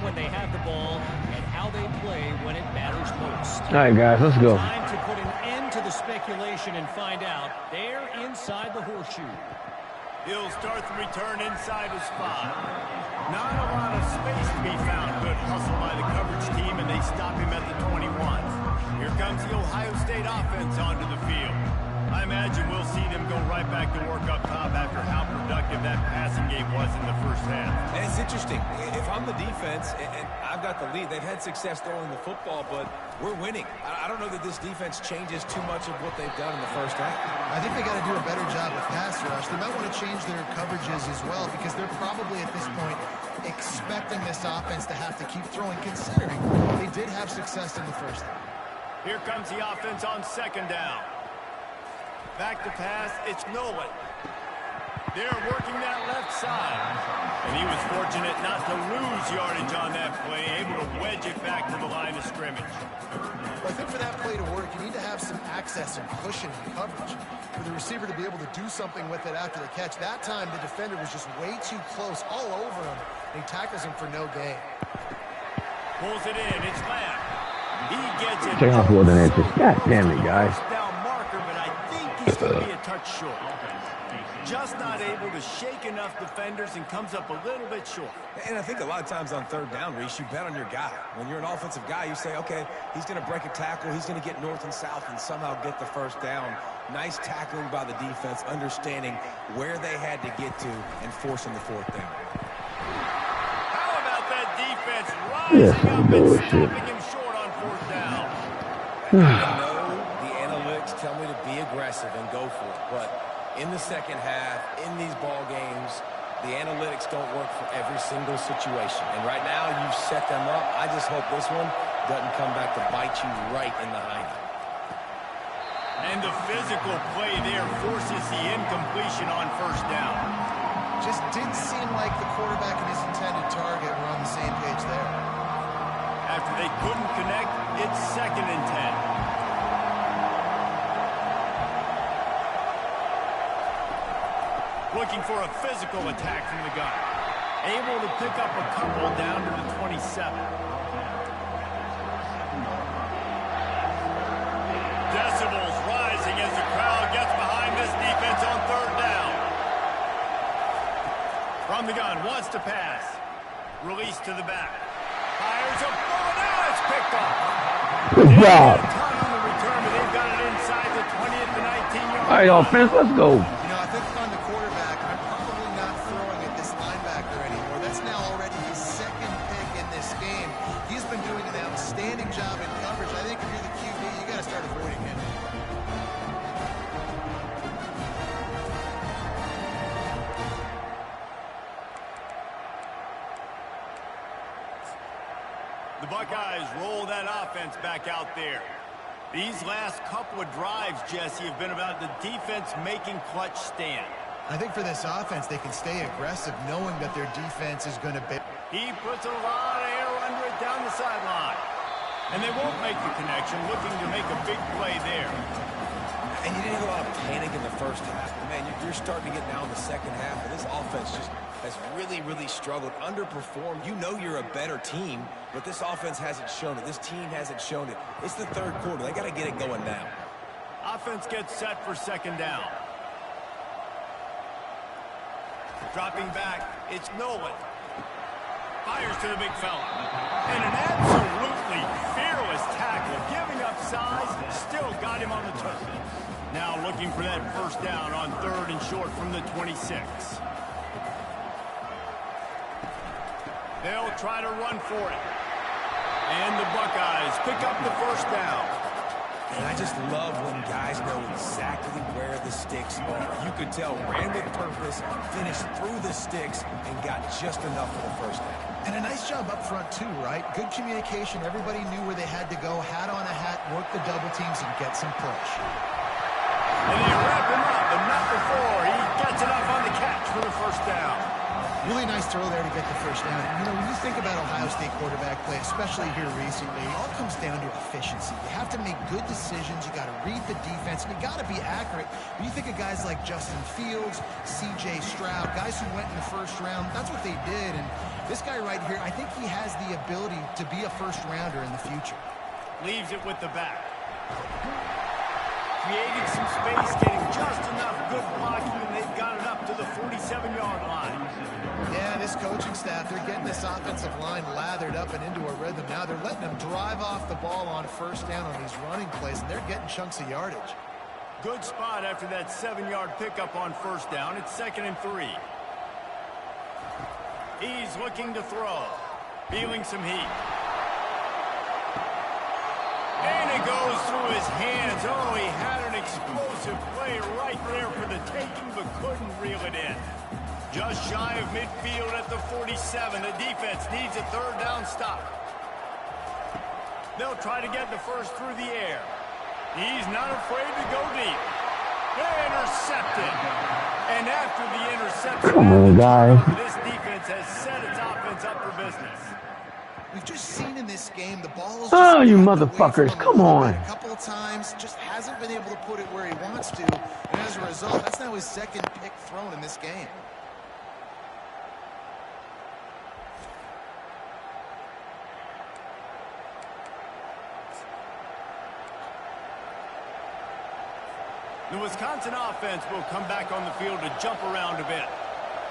When they have the ball and how they play when it matters most. All right, guys, let's go. Time to put an end to the speculation and find out. They're inside the horseshoe. He'll start the return inside his 5. Not a lot of space to be found. Good hustle by the coverage team, and they stop him at the 21. Here comes the Ohio State offense onto the field. I imagine we'll see them go right back to work up top after how productive that passing game was in the first half. And it's interesting. If I'm the defense and I've got the lead, they've had success throwing the football, but we're winning. I don't know that this defense changes too much of what they've done in the first half. I think they got to do a better job with pass rush. They might want to change their coverages as well because they're probably at this point expecting this offense to have to keep throwing, considering they did have success in the first half. Here comes the offense on second down. Back to pass, it's Nolan. They're working that left side. And he was fortunate not to lose yardage on that play, able to wedge it back to the line of scrimmage. Well, I think for that play to work, you need to have some access and cushion and coverage. For the receiver to be able to do something with it after the catch. That time, the defender was just way too close, all over him. And he tackles him for no gain. Pulls it in, it's Lamb. He gets it. Check out more than inches. God damn it, guys. He's going to be a touch short. Just not able to shake enough defenders and comes up a little bit short. And I think a lot of times on third down, Reese, you bet on your guy. When you're an offensive guy, you say, okay, he's going to break a tackle, he's going to get north and south and somehow get the first down. Nice tackling by the defense, understanding where they had to get to and forcing the fourth down. How about that defense rising up and stopping him short on fourth down? Tell me to be aggressive and go for it, but in the second half, in these ball games, the analytics don't work for every single situation. And right now, you've set them up. I just hope this one doesn't come back to bite you right in the hind. And the physical play there forces the incompletion on first down. Just didn't seem like the quarterback and his intended target were on the same page there. After they couldn't connect, it's 2nd and 10. Looking for a physical attack from the gun. Able to pick up a couple down to the 27. Decibels rising as the crowd gets behind this defense on third down. From the gun, wants to pass. Release to the back. Fires a ball, now it's picked off. Good job. Ton on the return, but they've got it inside the 20th to 19-yard. All right, offense, let's go. You know, I think on the quarterback, I'm probably not throwing at this linebacker anymore. That's now already his 2nd pick in this game. He's been doing an outstanding job in coverage. I think if you're the QB, you got to start avoiding him. The Buckeyes roll that offense back out there. These last couple of drives, Jesse, have been about the defense making clutch stand. I think for this offense, they can stay aggressive knowing that their defense is going to be... He puts a lot of air under it down the sideline. And they won't make the connection, looking to make a big play there. And you didn't have a lot of panic in the first half. But man, you're starting to get now in the second half, and this offense just has really, really struggled, underperformed. You know you're a better team, but this offense hasn't shown it. This team hasn't shown it. It's the third quarter. They got to get it going now. Offense gets set for 2nd down. Dropping back, it's Nolan. Fires to the big fella. And an absolutely fearless tackle, giving up size, still got him on the turf. Now looking for that first down on 3rd and short from the 26. They'll try to run for it. And the Buckeyes pick up the first down. And I just love when guys know exactly where the sticks are. You could tell, ran with purpose, finished through the sticks, and got just enough for the first down. And a nice job up front, too, right? Good communication. Everybody knew where they had to go. Hat on a hat, work the double teams, and get some push. And they wrap him up, but not before he gets enough on the catch for the first down. Really nice throw there to get the first down. And, you know, when you think about Ohio State quarterback play, especially here recently, it all comes down to efficiency. You have to make good decisions. You got to read the defense, and you got to be accurate. When you think of guys like Justin Fields, C.J. Stroud, guys who went in the first round, that's what they did. And this guy right here, I think he has the ability to be a first-rounder in the future. Leaves it with the back. Creating some space, getting just enough good blocking, and they've got it up to the 47-yard line. Yeah, this coaching staff, they're getting this offensive line lathered up and into a rhythm. Now they're letting them drive off the ball on first down on these running plays, and they're getting chunks of yardage. Good spot after that 7-yard pickup on first down. It's 2nd and 3. He's looking to throw. Feeling some heat. And it goes through his hands. Oh, he had an explosive play right there for the taking, but couldn't reel it in. Just shy of midfield at the 47. The defense needs a 3rd down stop. They'll try to get the first through the air. He's not afraid to go deep. Intercepted. And after the interception, come on, guys. This defense has set its offense up for business. We've just seen in this game the ball is Oh, you gotten away motherfuckers, from him come on. a couple of times, just hasn't been able to put it where he wants to. And as a result, that's now his 2nd pick thrown in this game. The Wisconsin offense will come back on the field to jump around a bit.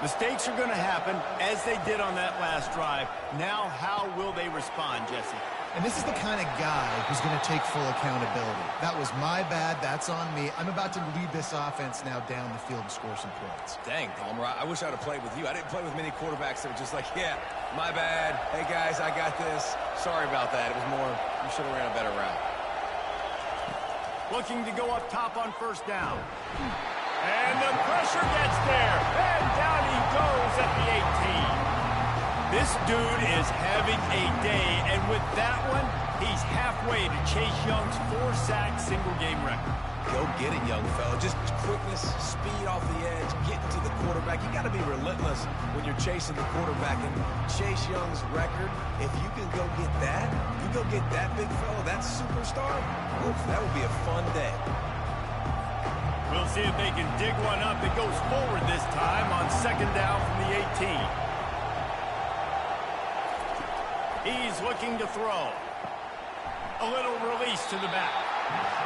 Mistakes are going to happen, as they did on that last drive. Now, how will they respond, Jesse? And this is the kind of guy who's going to take full accountability. That was my bad. That's on me. I'm about to lead this offense now down the field and score some points. Dang, Palmer, I wish I'd have played with you. I didn't play with many quarterbacks that were just like, yeah, my bad. Hey, guys, I got this. Sorry about that. It was more, you should have ran a better route. Looking to go up top on first down. And the pressure gets there. And down he goes at the 18. This dude is having a day. And with that one, he's halfway to Chase Young's 4-sack single-game record. Go get it, young fella. Just quickness, speed off the edge, getting to the quarterback. You got to be relentless when you're chasing the quarterback. And Chase Young's record, if you can go get that, you go get that big fella, that superstar, oof, that would be a fun day. We'll see if they can dig one up. It goes forward this time on 2nd down from the 18. He's looking to throw. A little release to the back.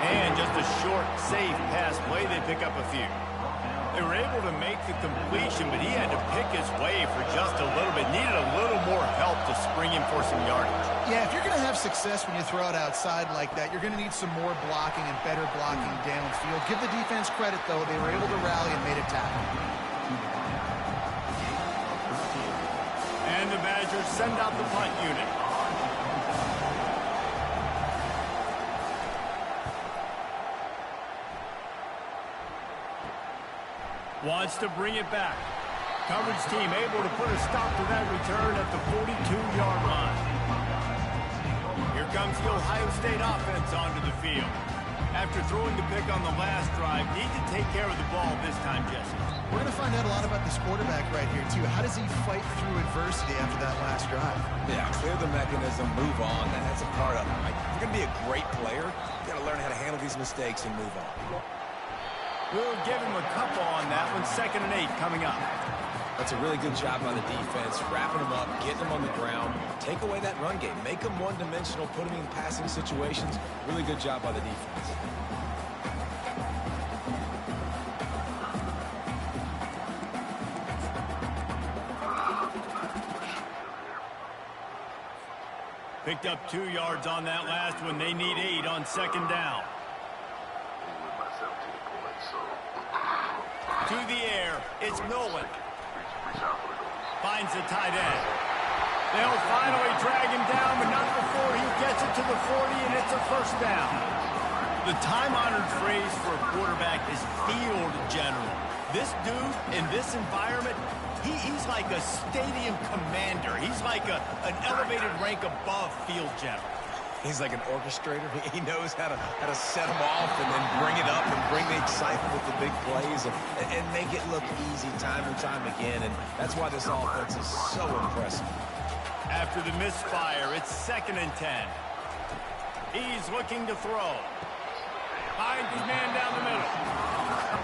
And just a short, safe pass play. They pick up a few. They were able to make the completion, but he had to pick his way for just a little bit. Needed a little more help to spring him for some yardage. Yeah, if you're going to have success when you throw it outside like that, you're going to need some more blocking and better blocking downfield. Give the defense credit, though. They were able to rally and made a tackle. And the Badgers send out the punt unit. Wants to bring it back. Coverage team able to put a stop to that return at the 42-yard line. Here comes the Ohio State offense onto the field. After throwing the pick on the last drive, need to take care of the ball this time, Jesse. We're going to find out a lot about this quarterback right here, too. How does he fight through adversity after that last drive? Yeah, clear the mechanism, move on. That's a part of it. Right? If you're going to be a great player, you got to learn how to handle these mistakes and move on. We'll give him a couple on that one. 2nd and 8 coming up. That's a really good job by the defense, wrapping them up, getting them on the ground, take away that run game, make them one-dimensional, put them in passing situations. Really good job by the defense. Picked up 2 yards on that last one. They need 8 on 2nd down. To the air, it's Nolan. Finds the tight end. They'll finally drag him down, but not before he gets it to the 40, and it's a first down. The time-honored phrase for a quarterback is field general. This dude, in this environment, he's like a stadium commander. He's like an elevated rank above field general. He's like an orchestrator. He knows how to set them off and then bring it up and bring the excitement with the big plays and make it look easy time and time again. And that's why this offense is so impressive. After the misfire, it's 2nd and 10. He's looking to throw. Finds his man down the middle.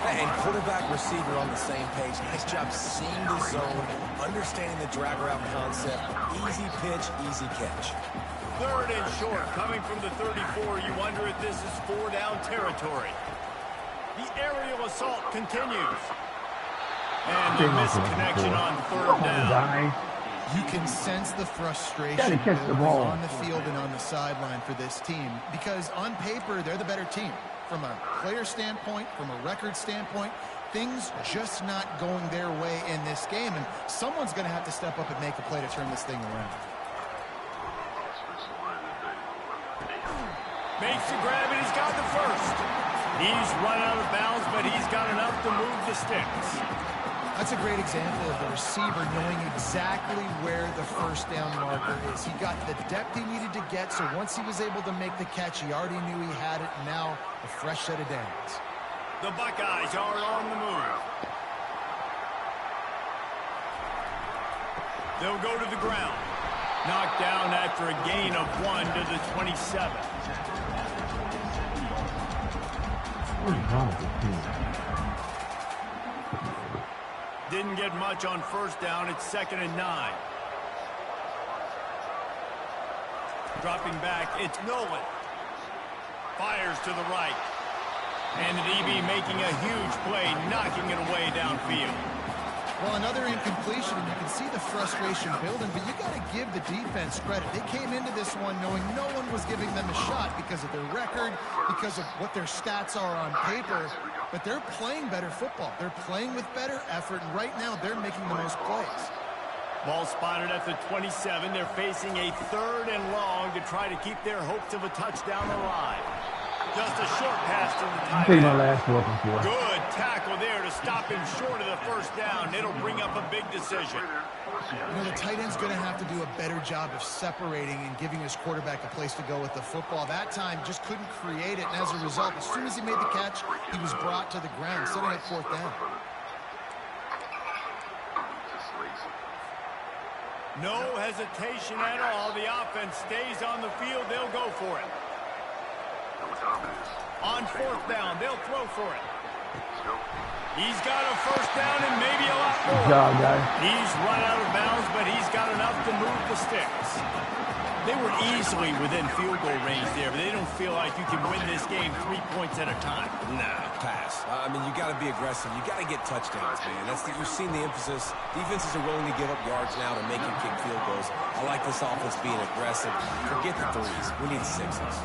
And quarterback, receiver on the same page. Nice job seeing the zone, understanding the drag route concept. Easy pitch, easy catch. 3rd and short, coming from the 34. You wonder if this is 4-down territory. The aerial assault continues. And the missed connection on 3rd down. You can sense the frustration catch the ball on the field and on the sideline for this team because on paper, they're the better team. From a player standpoint, from a record standpoint, things just not going their way in this game, and someone's going to have to step up and make a play to turn this thing around. Makes the grab, and he's got the first. He's run out of bounds, but he's got enough to move the sticks. That's a great example of the receiver knowing exactly where the first down marker is. He got the depth he needed to get, so once he was able to make the catch, he already knew he had it, and now a fresh set of downs. The Buckeyes are on the move. They'll go to the ground. Knocked down after a gain of 1 to the 27. Didn't get much on first down. It's 2nd and 9. Dropping back, it's Nolan. Fires to the right. And the DB making a huge play, knocking it away downfield. Well, another incompletion, and you can see the frustration building, but you got to give the defense credit. They came into this one knowing no one was giving them a shot because of their record, because of what their stats are on paper, but they're playing better football. They're playing with better effort, and right now they're making the most plays. Ball spotted at the 27. They're facing a 3rd and long to try to keep their hopes of a touchdown alive. Just a short pass to the tight Take my end. last one before. Good tackle there to stop him short of the first down. It'll bring up a big decision. You know, the tight end's going to have to do a better job of separating and giving his quarterback a place to go with the football. That time just couldn't create it, and as a result, as soon as he made the catch, he was brought to the ground, setting up 4th down. No hesitation at all. The offense stays on the field. They'll go for it. On 4th down, they'll throw for it. He's got a first down and maybe a lot more. Good job, guys. He's run out of bounds, but he's got enough to move the sticks. They were easily within field goal range there, but they don't feel like you can win this game 3 points at a time. Nah, pass. I mean, you got to be aggressive. You got to get touchdowns, man. You've seen the emphasis. Defenses are willing to give up yards now to make and kick field goals. I like this offense being aggressive. Forget the 3s. We need 6s.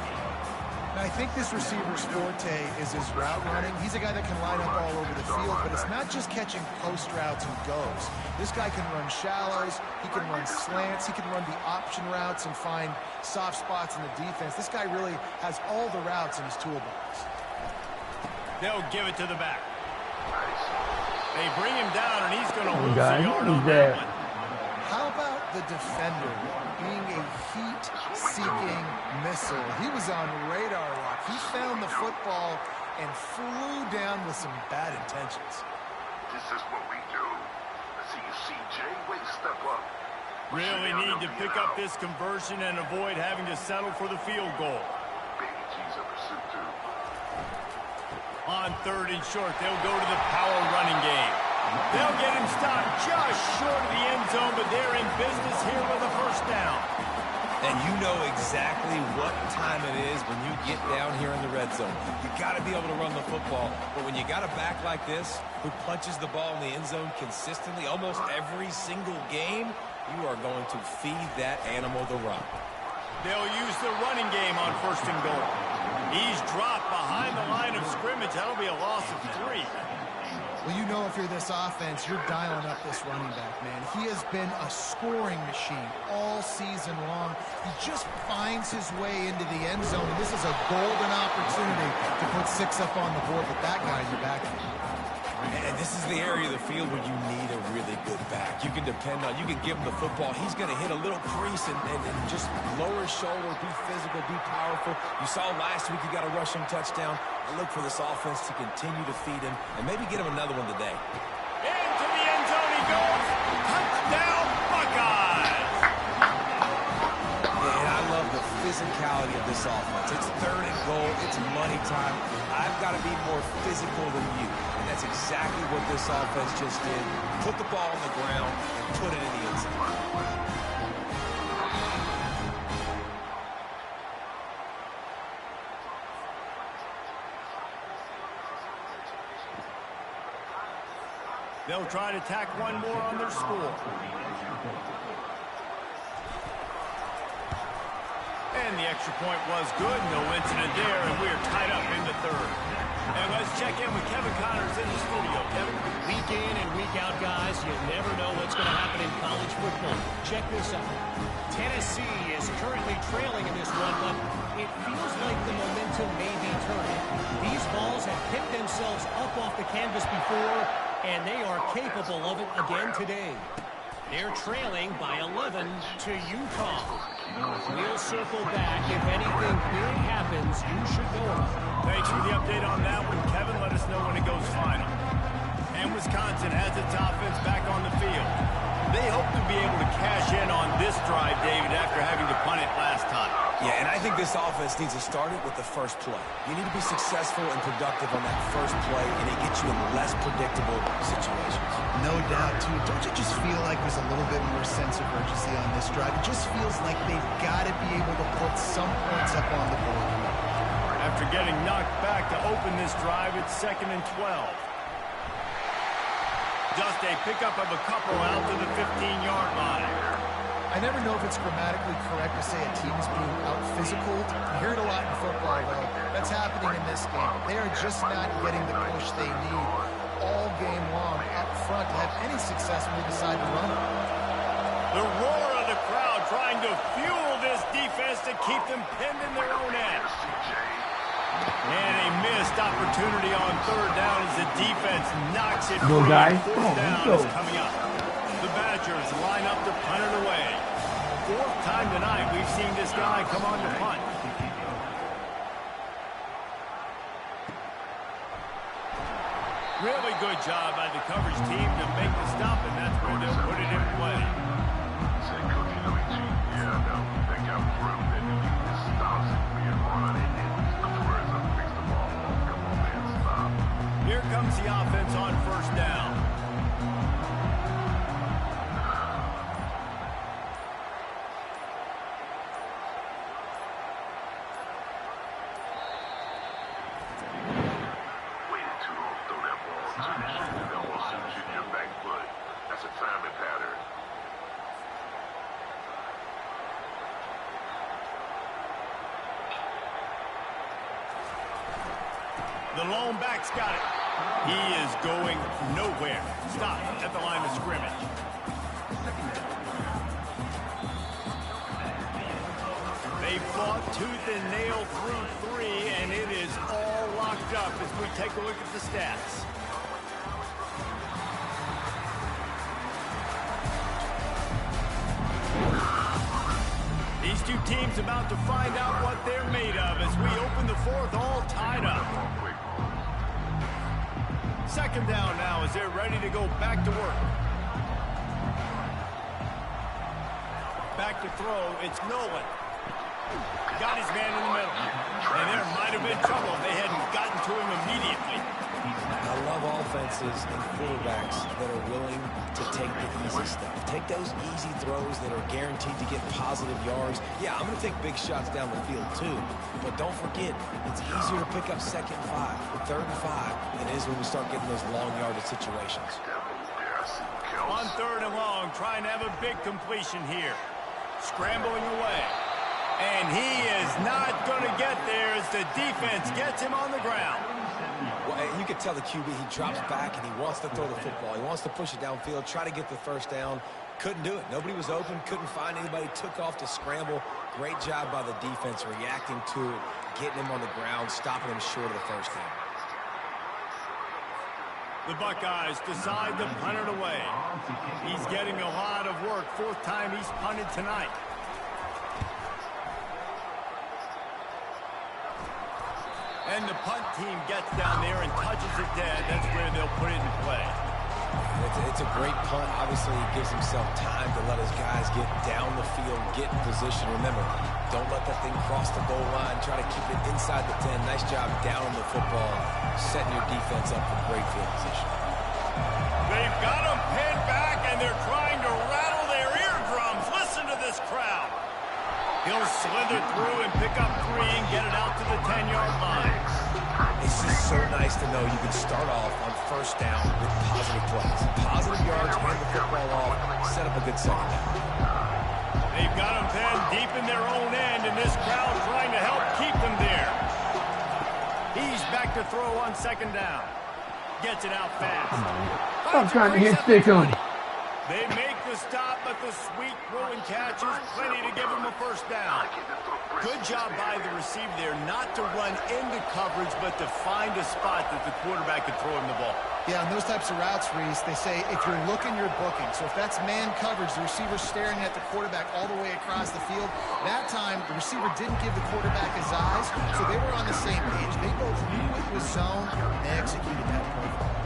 I think this receiver's forte is his route running. He's a guy that can line up all over the field, but it's not just catching post routes and goes. This guy can run shallows, he can run slants, he can run the option routes and find soft spots in the defense. This guy really has all the routes in his toolbox. They'll give it to the back. They bring him down, and he's going to lose guy, a yard he's on there. that one. How about the defender being a heat-seeking missile? He was on radar lock. He found the football and flew down with some bad intentions. This is what we do. I see you, CJ. Way to step up. Really need to pick up this conversion and avoid having to settle for the field goal. Baby G's in pursuit, too. On 3rd and short, they'll go to the power running game. They'll get him stopped just short of the end zone, but they're in business here with a first down. And you know exactly what time it is when you get down here in the red zone. You got to be able to run the football. But when you got a back like this who punches the ball in the end zone consistently almost every single game, you are going to feed that animal the run. They'll use the running game on 1st and goal. He's dropped behind the line of scrimmage. That'll be a loss of 3. Well, you know if you're this offense, you're dialing up this running back, man. He has been a scoring machine all season long. He just finds his way into the end zone, and this is a golden opportunity to put 6 up on the board with that guy in the backfield. And this is the area of the field where you need a really good back. You can depend on, you can give him the football. He's going to hit a little crease and just lower his shoulder, be physical, be powerful. You saw last week he got a rushing touchdown. I look for this offense to continue to feed him and maybe get him another one today. Into the end zone he goes. Touchdown, Buckeyes! And I love the physicality of this offense. It's 3rd and goal. It's money time. I've got to be more physical than you. And that's exactly what this offense just did. Put the ball on the ground and put it in the end zone. They'll try to tack one more on their score. And the extra point was good. No incident there, and we're tied up in the 3rd. And let's check in with Kevin Connors in the studio. Kevin? Week in and week out, guys, you never know what's going to happen in college football. Check this out. Tennessee is currently trailing in this one, but it feels like the momentum may be turning. These balls have picked themselves up off the canvas before, and they are capable of it again today. They're trailing by 11 to Utah. We'll circle back. If anything big happens, you should know about it. Thanks for the update on that one, Kevin. Let us know when it goes final. And Wisconsin has its offense back on the field. They hope to be able to cash in on this drive, David, after having to punt it last time. Yeah, and I think this offense needs to start it with the first play. You need to be successful and productive on that first play, and it gets you in less predictable situations. No doubt, too. Don't you just feel like there's a little bit more sense of urgency on this drive? It just feels like they've got to be able to put some points up on the board. After getting knocked back to open this drive, it's 2nd and 12. Just a pickup of a couple out to the 15-yard line. I never know if it's grammatically correct to say a team's being out-physical. You hear it a lot in football, though. That's happening in this game. They are just not getting the push they need all game long up front to have any success when they decide to run it. The roar of the crowd trying to fuel this defense to keep them pinned in their own end. And a missed opportunity on 3rd down as the defense knocks it free. Guys. 4th down Go. is coming up. The Badgers line up to punt it away. 4th time tonight we've seen this guy come on to punt. Really good job by the coverage team to make the stop, and that's where they'll put it in play. Here comes the offense on 1st down. That's a timing pattern. The lone back's got it. He is going nowhere. Stop at the line of scrimmage. They fought tooth and nail through 3, and it is all locked up as we take a look at the stats. These two teams about to find out what they're made of as we open the 4th all tied up. 2nd down now as they're ready to go back to work. Back to throw, it's Nolan. Got his man in the middle. And there might have been trouble if they hadn't gotten to him immediately. I love offenses and quarterbacks that are willing to take the easy stuff. Take those easy throws that are guaranteed to get positive yards. Yeah, I'm going to take big shots down the field too. But don't forget, it's easier to pick up 2nd and 5, 3rd and 5 than it is when we start getting those long yardage situations. On 3rd and long, trying to have a big completion here. Scrambling away. And he is not going to get there as the defense gets him on the ground. Well, you can tell the QB, he drops back and he wants to throw the football. He wants to push it downfield, try to get the 1st down. Couldn't do it. Nobody was open, couldn't find anybody, took off to scramble. Great job by the defense reacting to it, getting him on the ground, stopping him short of the 1st down. The Buckeyes decide to punt it away. He's getting a lot of work. Fourth time he's punted tonight. And the punt team gets down there and touches it dead. That's where they'll put it in play. It's a great punt. Obviously, he gives himself time to let his guys get down the field, get in position. Remember, don't let that thing cross the goal line. Try to keep it inside the 10. Nice job down on the football, setting your defense up for great field position. They've got him pinned back, and they're trying to rattle their eardrums. Listen to this crowd. He'll slither through and pick up 3 and get it out to the 10-yard line. It's just so nice to know you can start off on first down with positive plays. Positive yards, hand the football off, set up a good second down. They've got him pinned deep in their own end, and this crowd trying to help keep them there. He's back to throw on second down. Gets it out fast. Stop trying to hit stick him. They make the stop, but the sweet throw and catch is plenty to give him a first down. Good job by the receiver there not to run into coverage, but to find a spot that the quarterback could throw him the ball. Yeah, on those types of routes, Reese, they say if you're looking, you're booking. So if that's man coverage, the receiver's staring at the quarterback all the way across the field. That time, the receiver didn't give the quarterback his eyes, so they were on the same page. They both knew it was zone, and they executed that perfectly.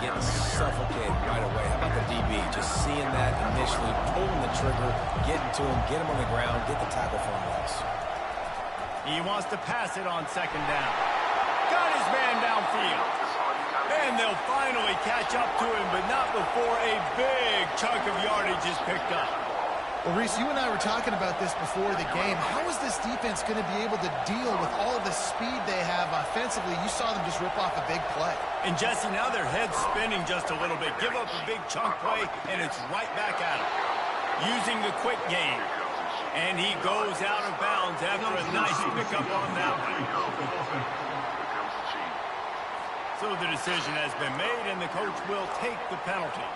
Getting suffocated right away. How about the DB? Just seeing that initially, pulling the trigger, getting to him, get him on the ground, get the tackle for him else. He wants to pass it on second down. Got his man downfield. And they'll finally catch up to him, but not before a big chunk of yardage is picked up. Well, Reese, you and I were talking about this before the game. How is this defense going to be able to deal with all the speed they have offensively? You saw them just rip off a big play. And, Jesse, now their head's spinning just a little bit. Give up a big chunk play, and it's right back at him. Using the quick game. And he goes out of bounds after a nice pickup on that one. So the decision has been made, and the coach will take the penalty.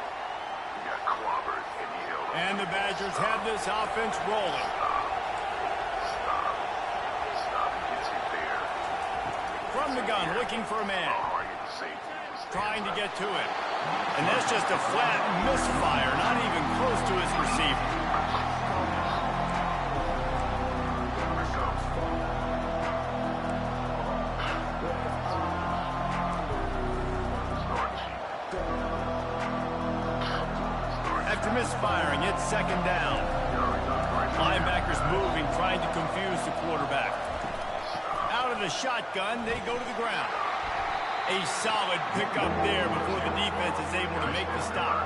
And the Badgers have this offense rolling. From the gun, looking for a man. Trying to get to it. And that's just a flat misfire, not even close to his receiver. After misfiring, it's second down. Linebackers moving, trying to confuse the quarterback. Out of the shotgun, they go to the ground. A solid pickup there before the defense is able to make the stop.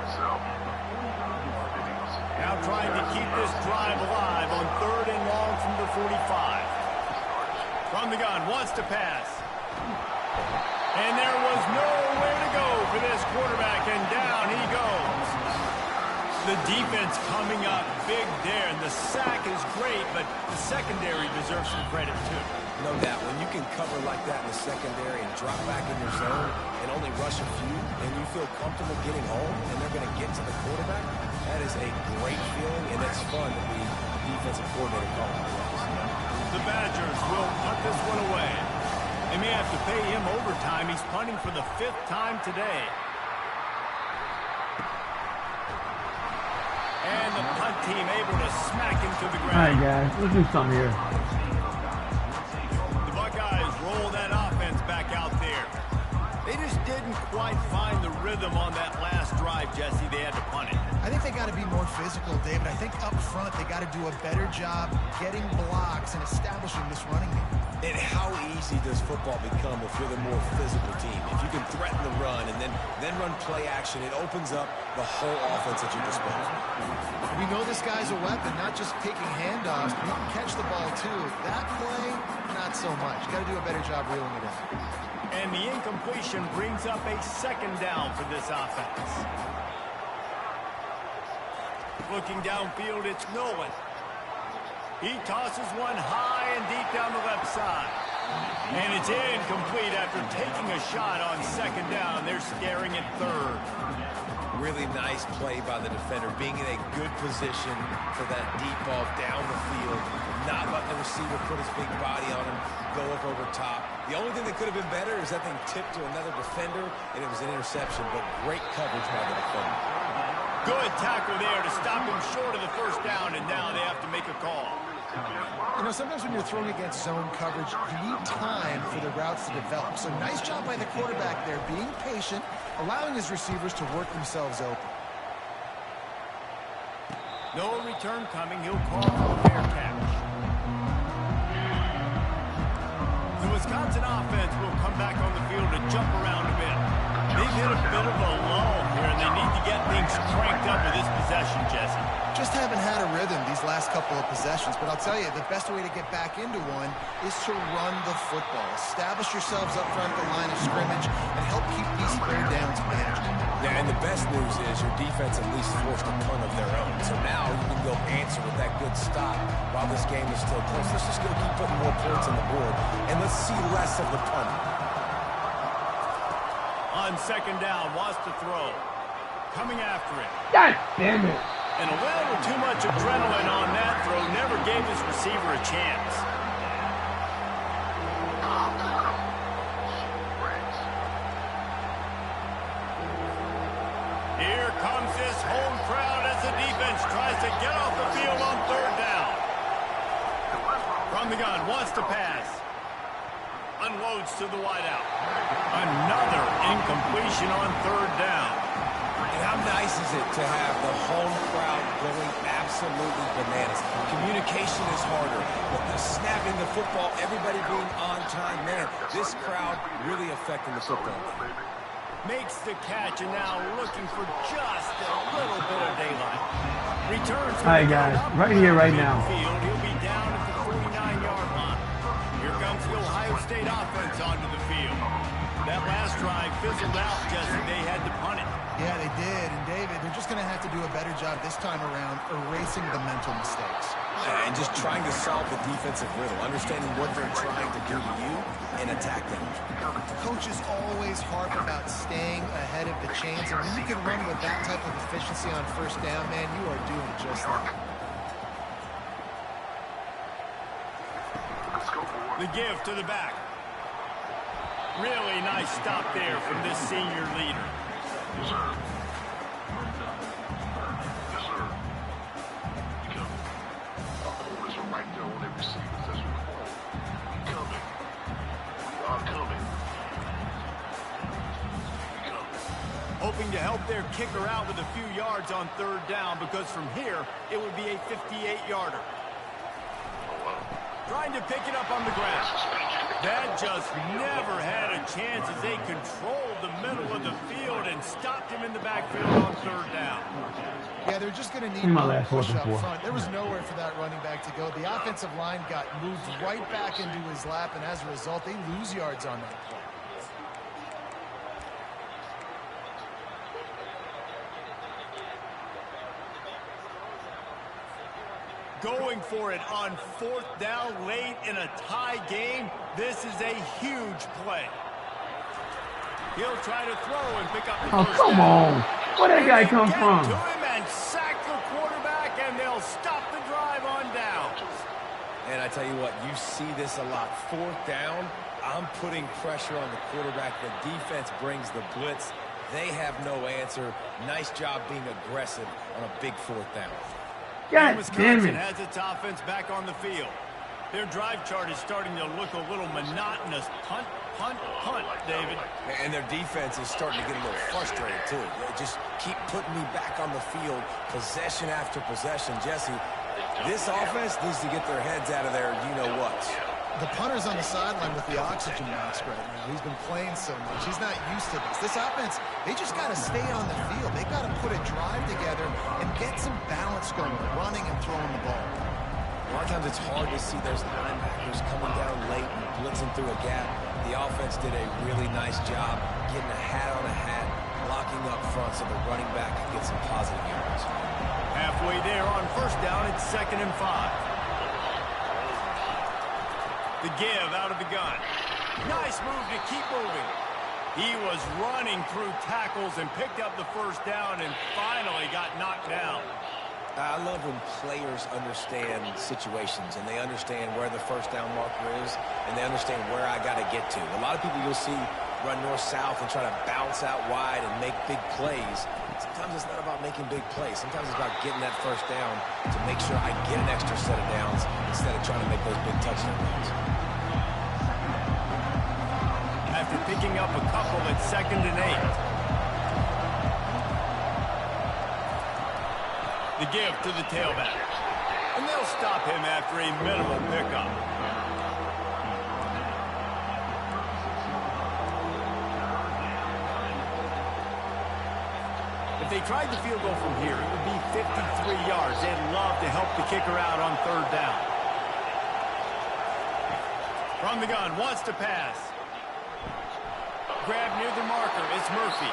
Now trying to keep this drive alive on 3rd and long from the 45. From the gun, wants to pass. And there was nowhere to go for this quarterback, and down he goes. The defense coming up big there, and the sack is great, but the secondary deserves some credit too. No doubt, when you can cover like that in the secondary and drop back in your zone and only rush a few, and you feel comfortable getting home, and they're going to get to the quarterback, that is a great feeling, and it's fun to be a defensive coordinator calling the runs. The Badgers will punt this one away. They may have to pay him overtime. He's punting for the 5th time today. And the punt team able to smack him to the ground. All right, guys, let's do something here. The Buckeyes roll that offense back out there. They just didn't quite find the rhythm on that last drive, Jesse. They had to punt it. I think they got to be more physical, David. I think up front they got to do a better job getting blocks and establishing this running game. And how easy does football become if you're the more physical team? If you can threaten the run and then run play action, it opens up the whole offense at your disposal. We know this guy's a weapon, not just taking handoffs, but he can catch the ball too. That play, not so much. Got to do a better job reeling it in. And the incompletion brings up a second down for this offense. Looking downfield, it's Nolan. He tosses one high and deep down the left side. And it's incomplete after taking a shot on second down. They're staring at third. Really nice play by the defender, being in a good position for that deep ball down the field, not letting the receiver put his big body on him, go up over top. The only thing that could have been better is that thing tipped to another defender, and it was an interception, but great coverage by the defender. Good tackle there to stop him short of the first down, and now they have to make a call. You know, sometimes when you're throwing against zone coverage, you need time for the routes to develop. So nice job by the quarterback there, being patient, allowing his receivers to work themselves open. No return coming. He'll call for a fair catch. The Wisconsin offense will come back on the field and jump around a bit. They've hit a bit of a lull here, and they need to get things cranked up with this possession, Jesse. Just haven't had a rhythm these last couple of possessions, but I'll tell you, the best way to get back into one is to run the football. Establish yourselves up front at the line of scrimmage and help keep these third downs manageable. Yeah, and the best news is your defense at least forced a punt of their own. So now you can go answer with that good stop while this game is still close. Let's just go keep putting more points on the board, and let's see less of the punting. On second down, wants to throw. Coming after it. God damn it. And a little too much adrenaline on that throw never gave his receiver a chance. Here comes this home crowd as the defense tries to get off the field on third down. From the gun, wants to pass. Unloads to the wideout. Another incompletion on third down. And how nice is it to have the home crowd going absolutely bananas? Communication is harder, but the snapping the football, everybody being on time, man, this crowd really affecting the football game. Makes the catch and now looking for just a little bit of daylight. Returns. All right, guys, right here, right now. He'll be down at the 49-yard line. Here comes the Ohio State offense onto the field. That last drive fizzled out, Jesse. They had to punt it. Yeah, they did. And, David, they're just going to have to do a better job this time around erasing the mental mistakes. And just trying to solve the defensive riddle, understanding what they're trying to do to you and attack them. Coaches always harp about staying ahead of the chains. And when you can run with that type of efficiency on first down, man, you are doing just that. The give to the back. Really nice stop there from this senior leader. Yes, sir. Yes, sir. Our corners are right there on their receivers. That's what we want. We coming. We are coming. We coming. Hoping to help their kicker out with a few yards on third down, because from here, it would be a 58-yarder. Trying to pick it up on the ground. That just never had a chance as they controlled the middle of the field and stopped him in the backfield on third down. Yeah, they're just going to need My more last push up 4-4. front. There was nowhere for that running back to go. The offensive line got moved right back into his lap, and as a result, they lose yards on that play. Going for it on fourth down late in a tie game. This is a huge play. He'll try to throw and pick up the Oh, first come down. on. Where that guy come Get from? to him and sack the quarterback, and they'll stop the drive on down. And I tell you what, you see this a lot. Fourth down, I'm putting pressure on the quarterback. The defense brings the blitz. They have no answer. Nice job being aggressive on a big fourth down. God damn Wisconsin it. has its offense back on the field. Their drive chart is starting to look a little monotonous. Punt, punt, punt, David. And their defense is starting to get a little frustrated, too. They just keep putting me back on the field, possession after possession. Jesse, this offense needs to get their heads out of there, you-know-what. The punter's on the sideline with the oxygen mask right now. He's been playing so much. He's not used to this. This offense, they just got to stay on the field. They got to put a drive together and get some balance going, running and throwing the ball. A lot of times it's hard to see those linebackers coming down late and blitzing through a gap. The offense did a really nice job getting a hat on a hat, blocking up front so the running back can get some positive yards. Halfway there on first down, it's 2nd and 5. The give out of the gun. Nice move to keep moving. He was running through tackles and picked up the first down and finally got knocked down. I love when players understand situations and they understand where the first down marker is and they understand where I got to get to. A lot of people you'll see run north-south and try to bounce out wide and make big plays. Sometimes it's not about making big plays. Sometimes it's about getting that first down to make sure I get an extra set of downs instead of trying to make those big touchdown runs. After picking up a couple at 2nd and 8. The give to the tailback. And they'll stop him after a minimal pickup. If they tried the field goal from here, it would be 53 yards. They'd love to help the kicker out on 3rd down. From the gun, wants to pass. Grab near the marker, it's Murphy.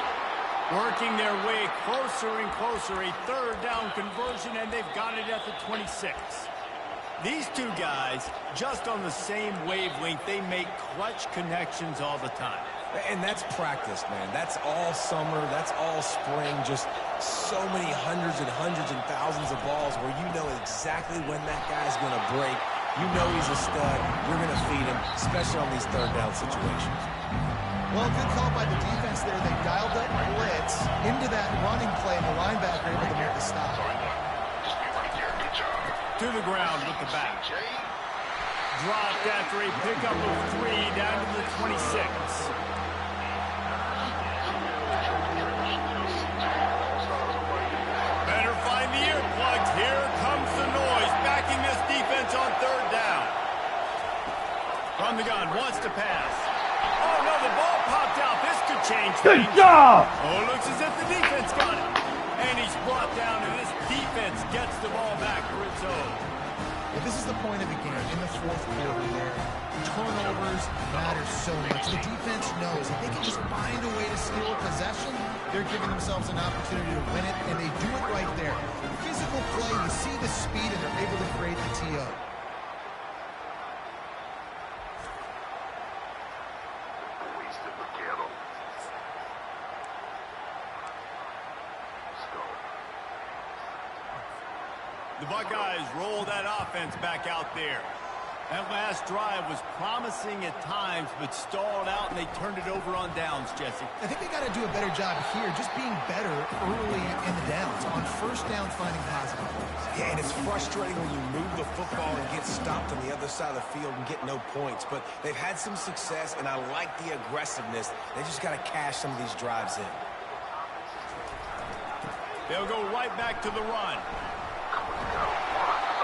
Working their way closer and closer, a 3rd down conversion, and they've got it at the 26. These two guys, just on the same wavelength, they make clutch connections all the time. And that's practice, man. That's all summer. That's all spring. Just so many hundreds and thousands of balls where you know exactly when that guy's going to break. You know he's a stud. You're going to feed him, especially on these 3rd down situations. Well, good call by the defense there. They dialed that blitz into that running play, and the linebacker able to make the stop. To the ground with the back. Dropped after a pickup of 3 down to the 26. Better find the earplugs. Here comes the noise, backing this defense on 3rd down. From the gun, wants to pass. Oh, no, the ball popped out. This could change things. Good job! Oh, it looks as if the defense got it. And he's brought down, and this defense gets the ball back for its own. Well, this is the point of the game in the 4th quarter where turnovers matter so much. The defense knows if they can just find a way to steal a possession, they're giving themselves an opportunity to win it, and they do it right there. Physical play, you see the speed, and they're able to create the TO. The Buckeyes roll that offense back out there. That last drive was promising at times, but stalled out, and they turned it over on downs, Jesse. I think they got to do a better job here, just being better early in the downs. On 1st down, finding positive plays. Yeah, and it's frustrating when you move the football and get stopped on the other side of the field and get no points. But they've had some success, and I like the aggressiveness. They just got to cash some of these drives in. They'll go right back to the run.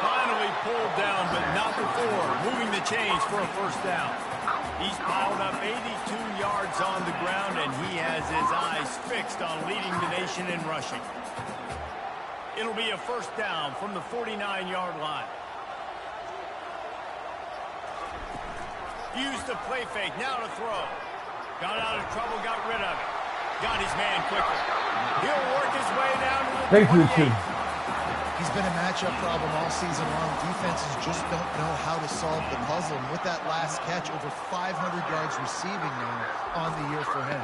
Finally pulled down, but not before moving the chains for a 1st down. He's piled up 82 yards on the ground, and he has his eyes fixed on leading the nation in rushing. It'll be a 1st down from the 49-yard line. Used the play fake, now to throw. Got out of trouble, got rid of it. Got his man quickly. He'll work his way down to the 28. He's been a matchup problem all season long. Defenses just don't know how to solve the puzzle. And with that last catch, over 500 yards receiving now on the year for him.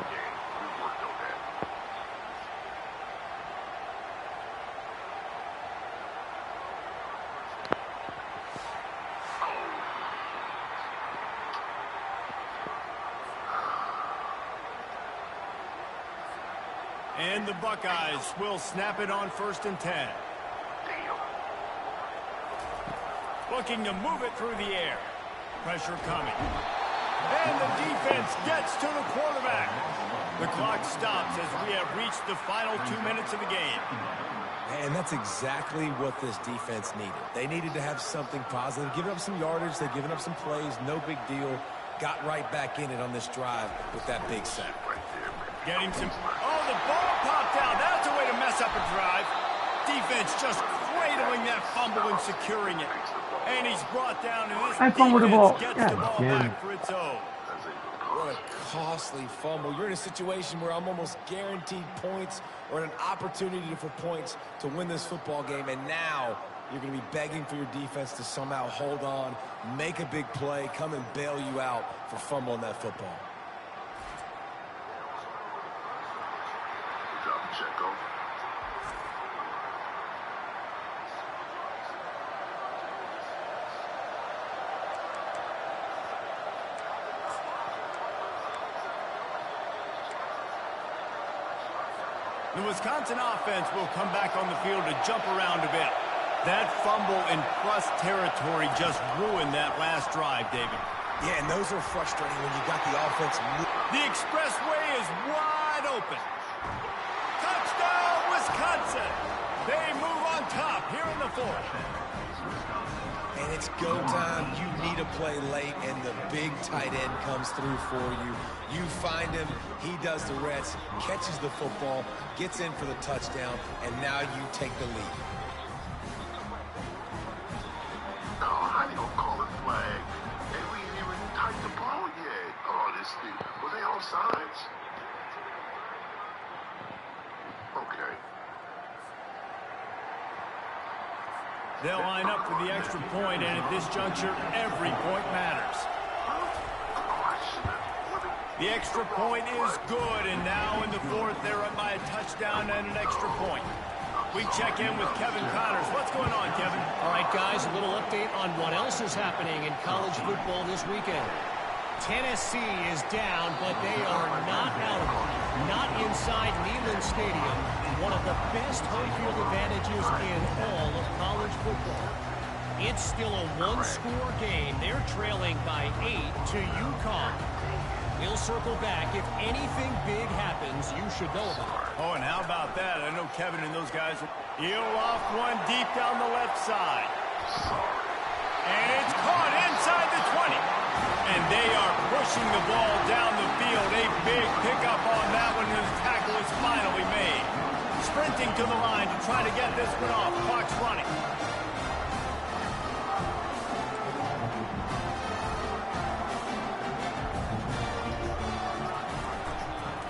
And the Buckeyes will snap it on 1st and 10. Looking to move it through the air. Pressure coming. And the defense gets to the quarterback. The clock stops as we have reached the final 2 minutes of the game. And that's exactly what this defense needed. They needed to have something positive. Giving up some yardage, they've given up some plays, no big deal. Got right back in it on this drive with that big sack. Getting some... Oh, the ball popped out. That's a way to mess up a drive. Defense just cradling that fumble and securing it. And he's brought down, and this defense gets the ball back for its own. What a costly fumble. You're in a situation where I'm almost guaranteed points or an opportunity for points to win this football game, and now you're going to be begging for your defense to somehow hold on, make a big play, come and bail you out for fumbling that football. Good job, Checo. The Wisconsin offense will come back on the field to jump around a bit. That fumble in plus territory just ruined that last drive, David. Yeah, and those are frustrating when you got the offense. The expressway is wide open. Touchdown, Wisconsin! They move on top here in the fourth. And it's go time. You need a play late, and the big tight end comes through for you. You find him, he does the rest, catches the football, gets in for the touchdown, and now you take the lead. Oh, how you gonna call a flag? And we ain't even touched the ball yet. Oh, this thing. Was they on sides? Okay. They'll line up for the extra point, and at this juncture, every point matters. The extra point is good, and now in the fourth, they're up by a touchdown and an extra point. We check in with Kevin Connors. What's going on, Kevin? All right, guys, a little update on what else is happening in college football this weekend. Tennessee is down, but they are not out of it. Not inside Neyland Stadium, one of the best home field advantages in all of college football. It's still a one-score game. They're trailing by 8 to UConn. We'll circle back. If anything big happens, you should know about it. Oh, and how about that? I know Kevin and those guys will heel off one deep down the left side. And it's caught inside the 20. And they are pushing the ball down the field. A big pickup on that one, and the tackle is finally made. Sprinting to the line to try to get this one off. Clock's running.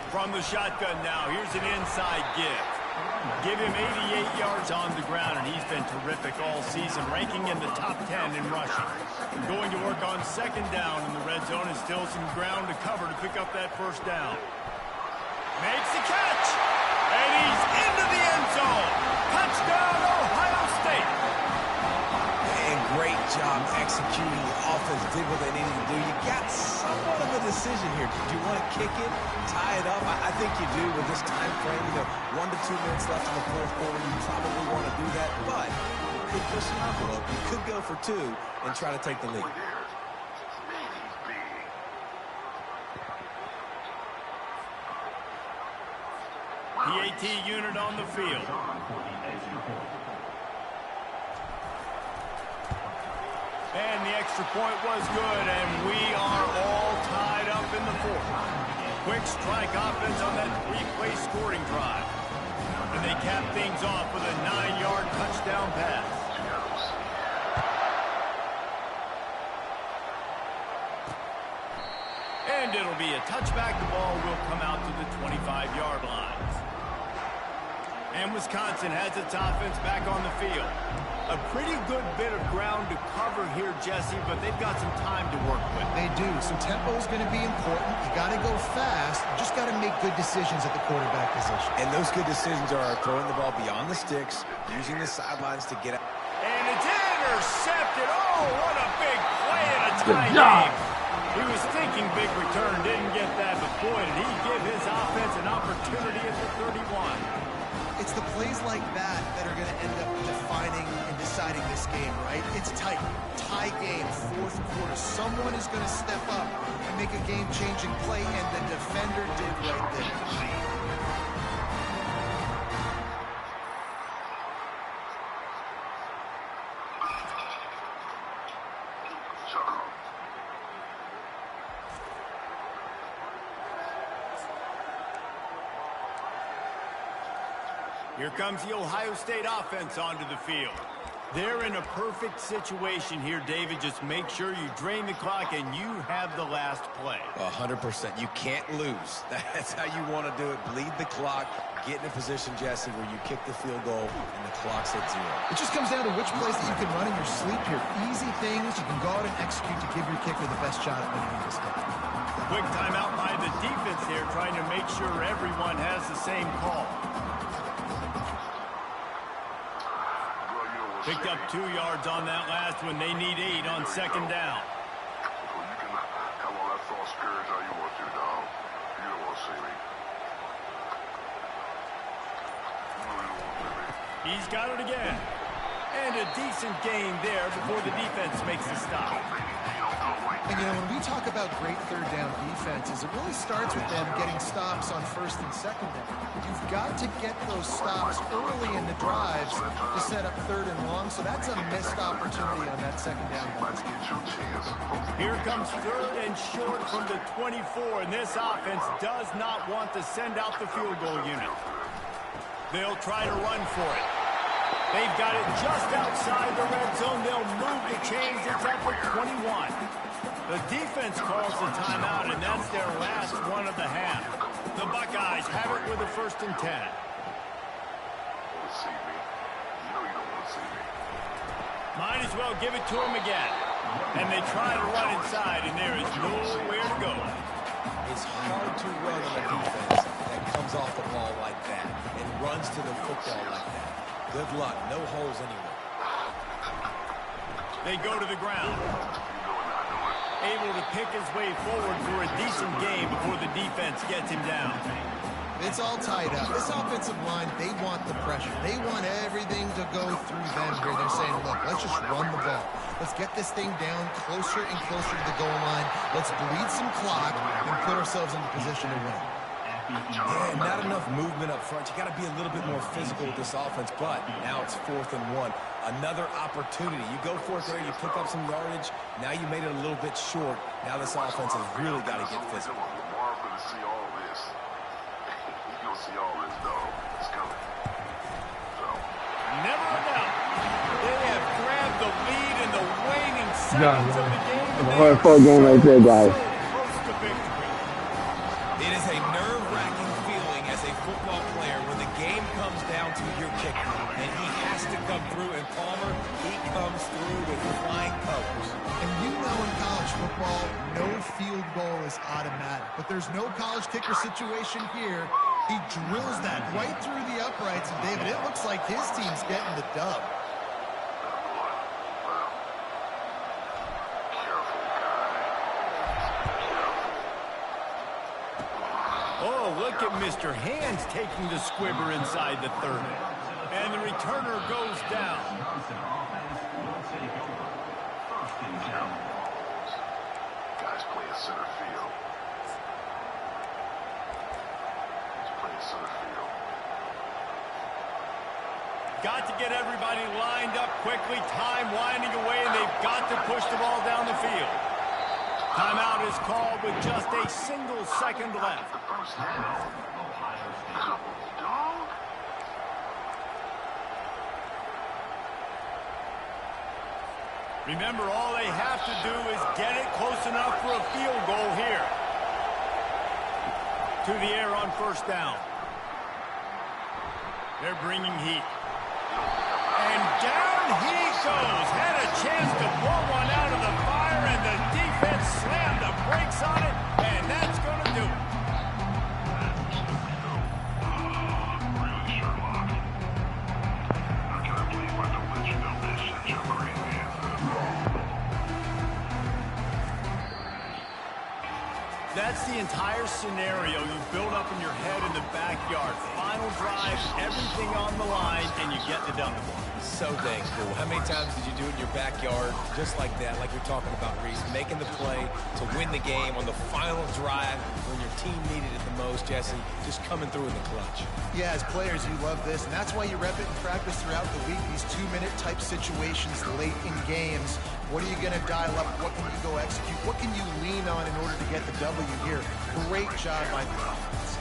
From the shotgun now, here's an inside give. Give him 88 yards on the ground, and he's been terrific all season, ranking in the top 10 in rushing. Going to work on second down in the red zone, and still some ground to cover to pick up that first down. Makes the catch, and he's into the end zone. Touchdown, Ohio State. And great job executing. The offense did what they needed to do. You got somewhat of a decision here. Do you want to kick it, tie it up? I think you do with this time frame. 1 to 2 minutes left in the fourth quarter. You probably want to do that, but you could push the envelope. You could go for 2 and try to take the lead. PAT unit on the field. And the extra point was good, and we are all tied up in the fourth. Quick strike offense on that 3-play scoring drive. And they cap things off with a 9-yard touchdown pass. And it'll be a touchback. The ball will come out to the 25-yard line. And Wisconsin has its offense back on the field. A pretty good bit of ground to cover here, Jesse, but they've got some time to work with. They do. So tempo is going to be important. You got to go fast. You just got to make good decisions at the quarterback position. And those good decisions are throwing the ball beyond the sticks, using the sidelines to get out. And it's intercepted. Oh, what a big play in a tie job. game. He was thinking big return, didn't get that, but boy, did he give his offense an opportunity at the 31. It's the plays like that that are going to end up defining and deciding this game, right? It's tight. Tie game, fourth quarter. Someone is going to step up and make a game-changing play, and the defender did right there. Here comes the Ohio State offense onto the field. They're in a perfect situation here, David. Just make sure you drain the clock and you have the last play. 100%. You can't lose. That's how you want to do it. Bleed the clock. Get in a position, Jesse, where you kick the field goal and the clock's at 0. It just comes down to which plays that you can run in your sleep here. Easy things you can go out and execute to give your kicker the best shot at winning this game. Quick timeout by the defense here, trying to make sure everyone has the same call. Picked up 2 yards on that last one. They need 8 on second down. Well, you can have all that false courage all you want to, dog. You don't want to see me. You really don't want to see me. He's got it again. And a decent gain there before the defense makes the stop. And, you know, when we talk about great third down defenses, it really starts with them getting stops on first and second down. You've got to get those stops early in the drives to set up third and long, so that's a missed opportunity on that second down. Here comes third and short from the 24, and this offense does not want to send out the field goal unit. They'll try to run for it. They've got it just outside the red zone. They'll move the chains. It's up at 21. The defense calls the timeout, and that's their last one of the half. The Buckeyes have it with a 1st and 10. Might as well give it to him again. And they try to run inside, and there is nowhere to go. It's hard to run on a defense that comes off the ball like that and runs to the football like that. Good luck. No holes anywhere. They go to the ground. Able to pick his way forward for a decent game before the defense gets him down. It's all tied up. This offensive line, they want the pressure. They want everything to go through them here. They're saying, look, let's just run the ball. Let's get this thing down closer and closer to the goal line. Let's bleed some clock and put ourselves into position to win. Yeah, not enough movement up front. You got to be a little bit more physical with this offense, but now it's 4th and 1. Another opportunity. You go for it there, you pick up some yardage. Now you made it a little bit short. Now this offense has really got to get physical. Lamar's going to see all this. You'll see all this, though. It's coming. So. Never a doubt. They have grabbed the lead in the waning seconds of the game. It's a hard-fought game right there, guys. Close to victory. It is a nerve-wracking feeling as a football player when the game comes down to your kicker, and he has to come through, and Palmer, he comes through with flying colors. And you know in college football, no field goal is automatic. But there's no college kicker situation here. He drills that right through the uprights, and David, it looks like his team's getting the dub. Oh, look at Mr. Hands taking the squibber inside the 30. And the returner goes down. Guys playing center field. He's playing center field. Got to get everybody lined up quickly. Time winding away, and they've got to push the ball down the field. Timeout is called with just a single second left. The first half. Come on, dog. Remember, all they have to do is get it close enough for a field goal here. To the air on 1st down. They're bringing heat. And down he goes. Had a chance to pull one out of the fire, and the defense slammed the brakes on it, and that's going to do it. Really, Sherlock. I can't believe I don't let you know this since you're crazy. That's the entire scenario you build up in your head in the backyard. Final drive, everything on the line, and you get the double. So dang cool. How many times did you do it in your backyard just like that, like you're talking about, Reese, making the play to win the game on the final drive when your team needed it the most, Jesse, just coming through in the clutch. Yeah, as players, you love this, and that's why you rep it in practice throughout the week, these 2-minute type situations late in games. What are you going to dial up? What can you go execute? What can you lean on in order to get the W here? Great job by the offense.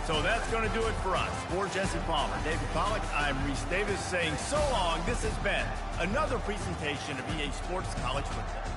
So that's going to do it for us. For Jesse Palmer, David Pollack, I'm Reese Davis saying so long. This has been another presentation of EA Sports College Football.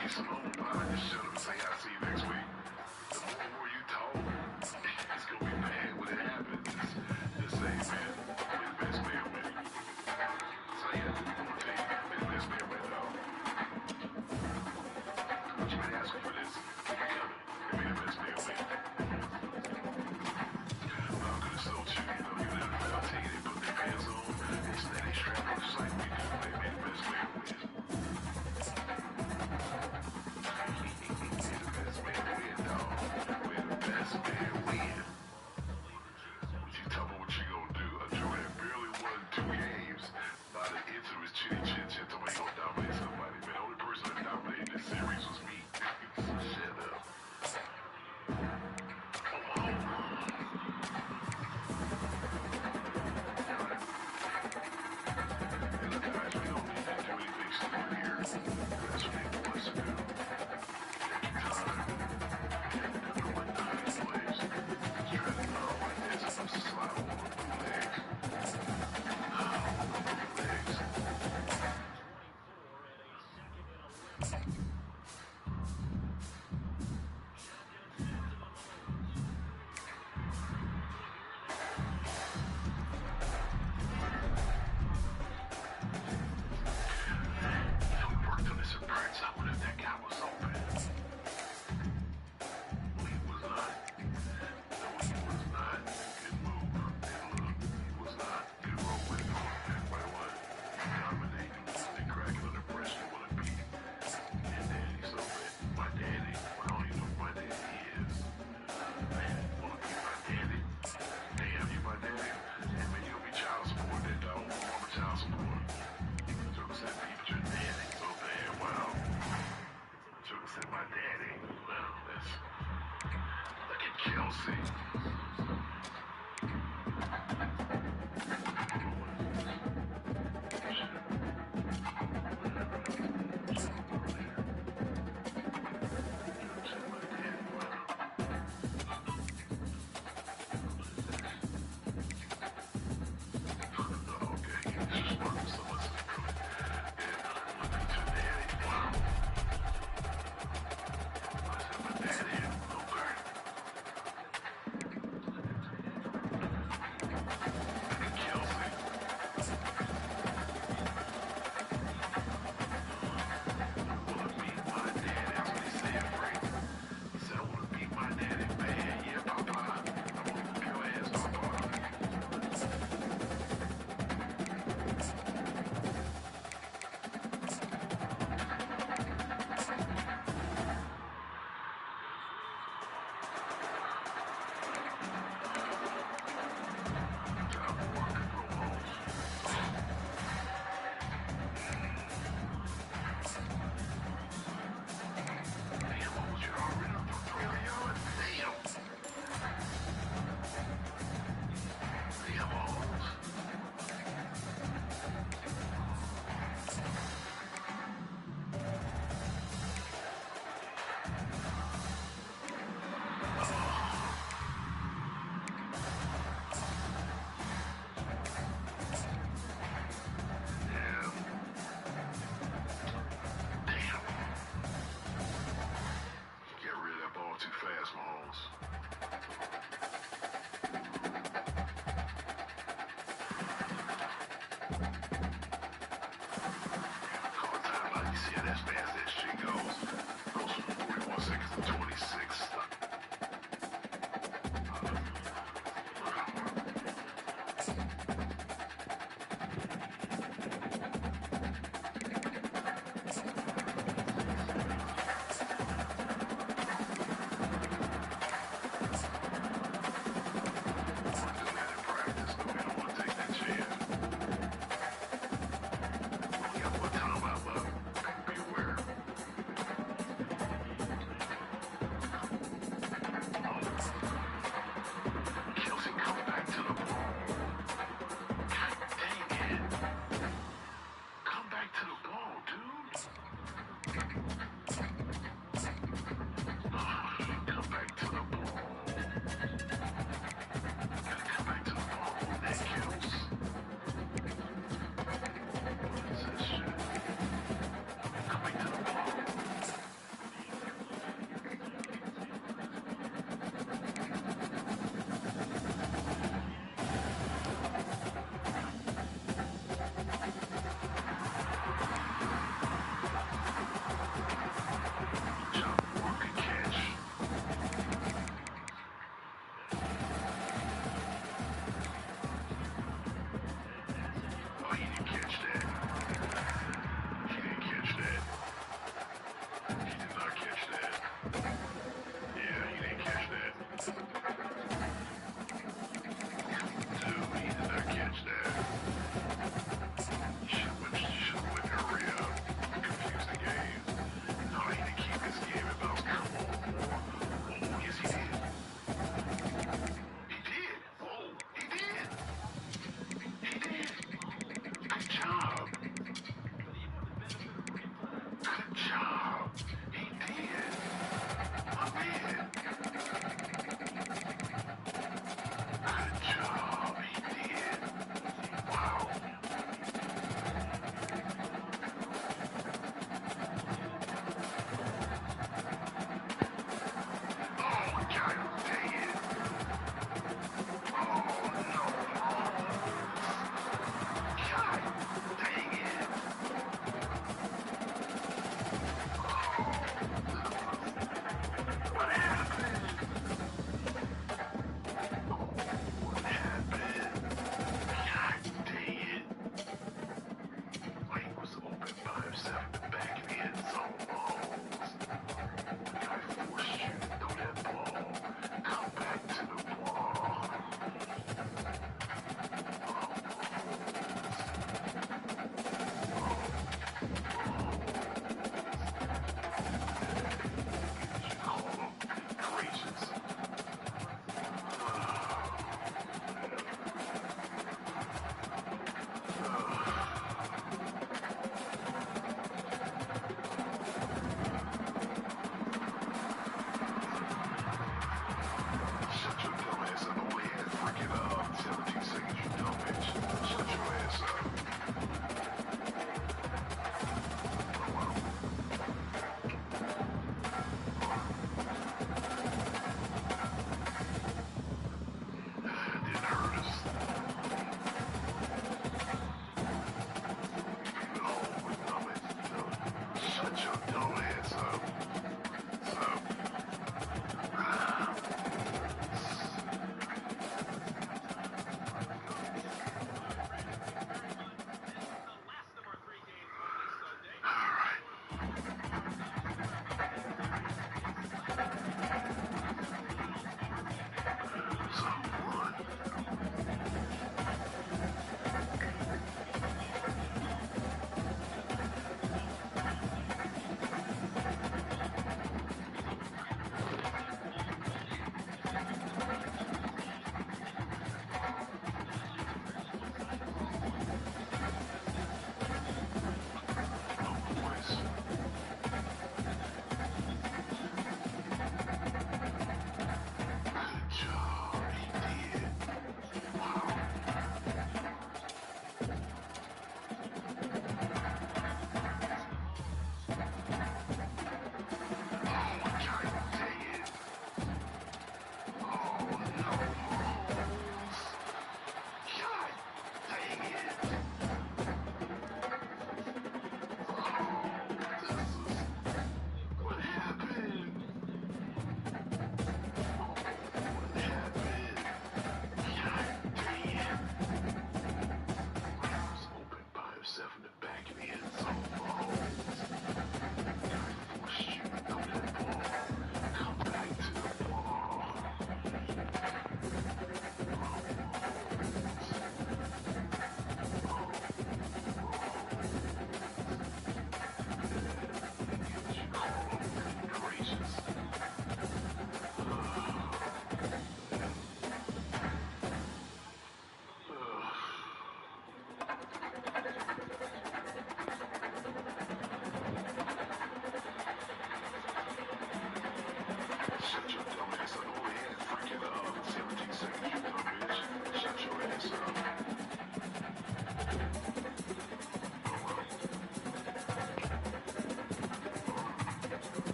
He's so I just shut up and say I'll see you next week. The more you talk, it's gonna be bad when it happens. Just say, man, we're the best man win. Say it. I'm gonna tell you, we're the best man win, dog. But you been asking for this. Keep it coming. We're the best man win. I could have sold you, you know, you know, I'll tell you, they put their pants on, they strap on just like we do. They made the best man win. Okay.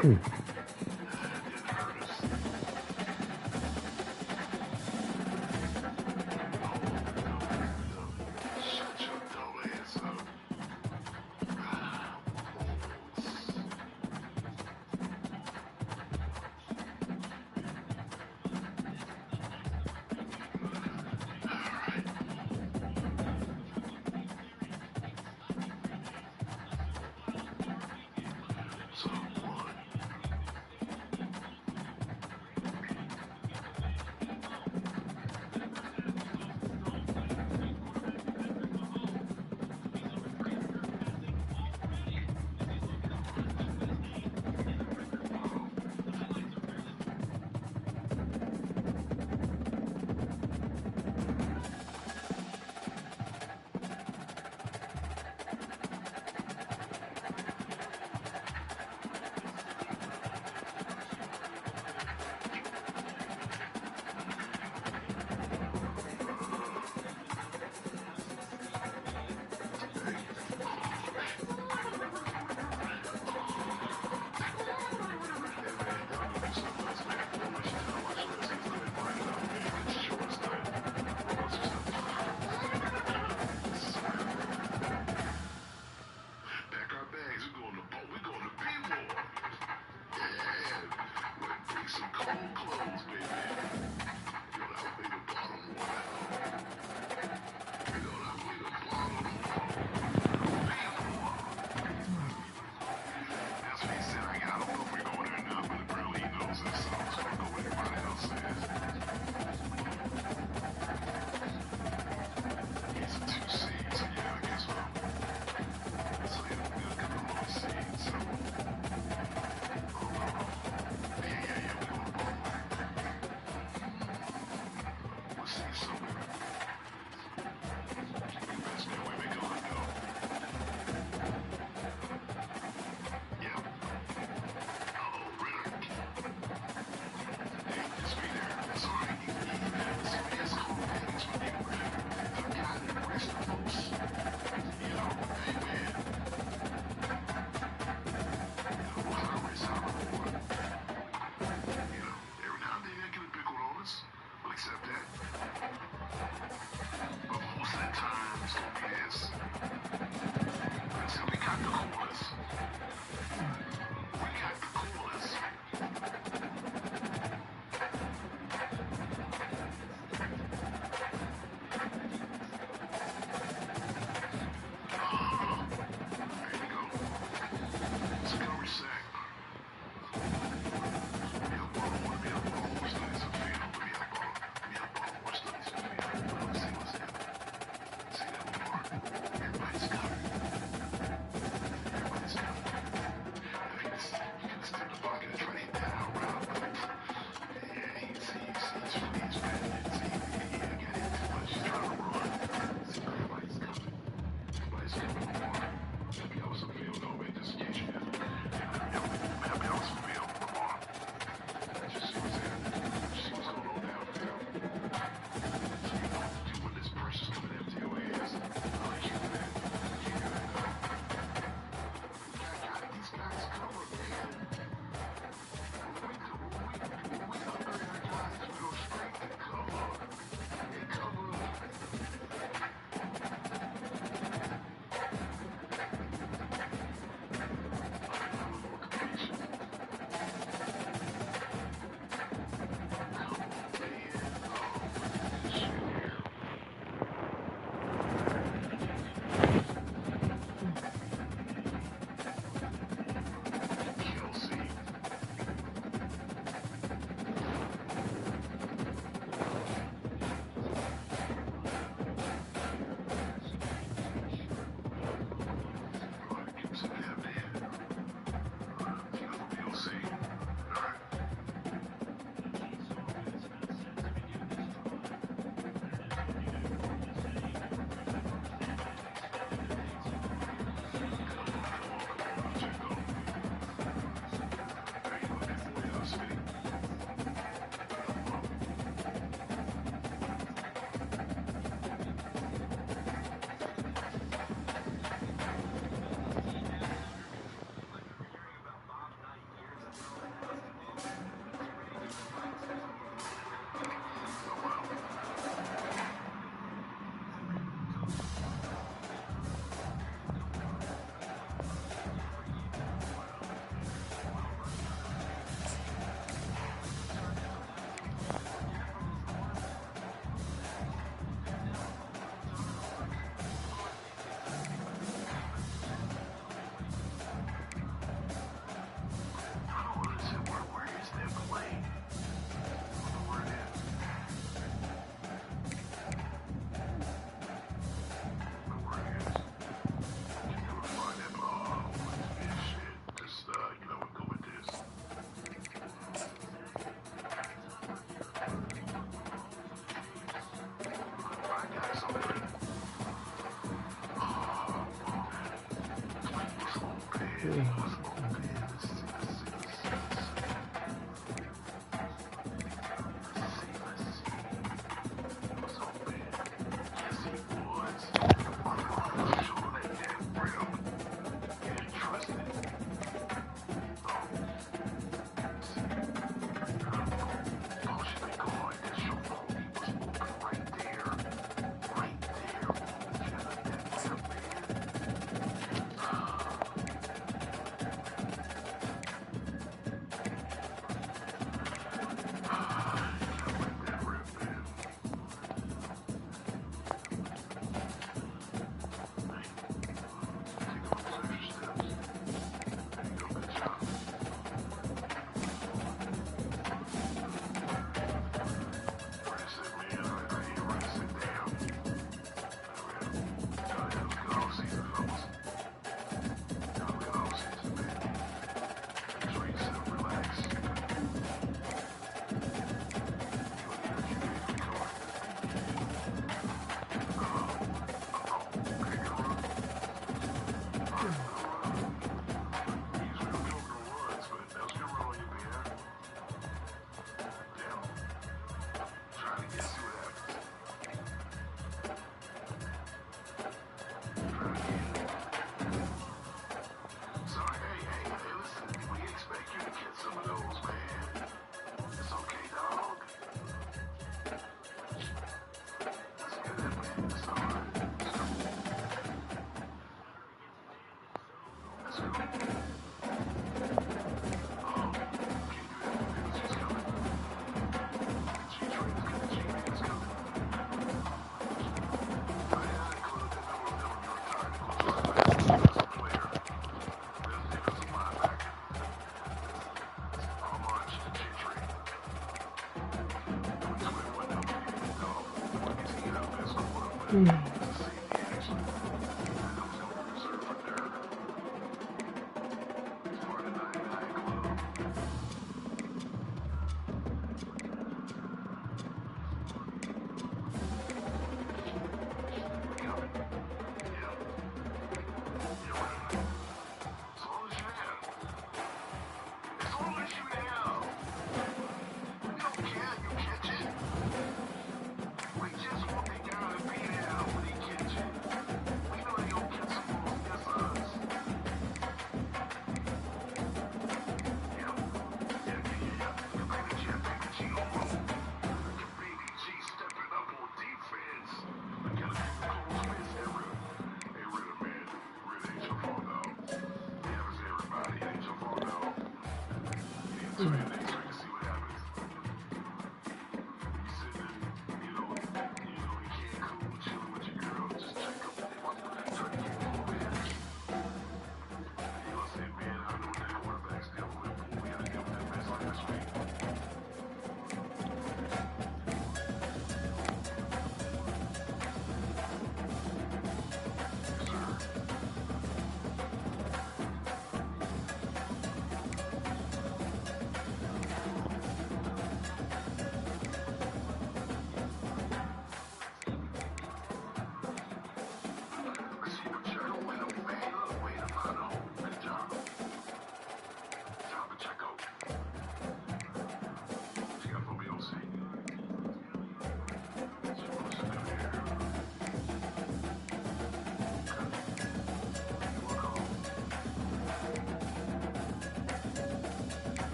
Shut your dumb ass up. So one.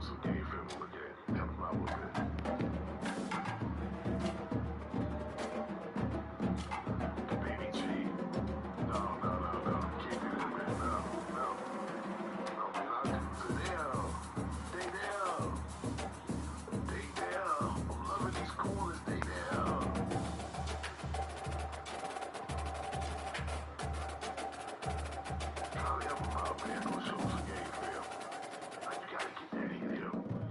some game film to look at. Help him out a little bit. Baby G. No. Can't do that, man. No, man. Stay down. I'm loving these corners. Stay down. Try to help him out, man. Go show him some game film. Like, you gotta get that in him.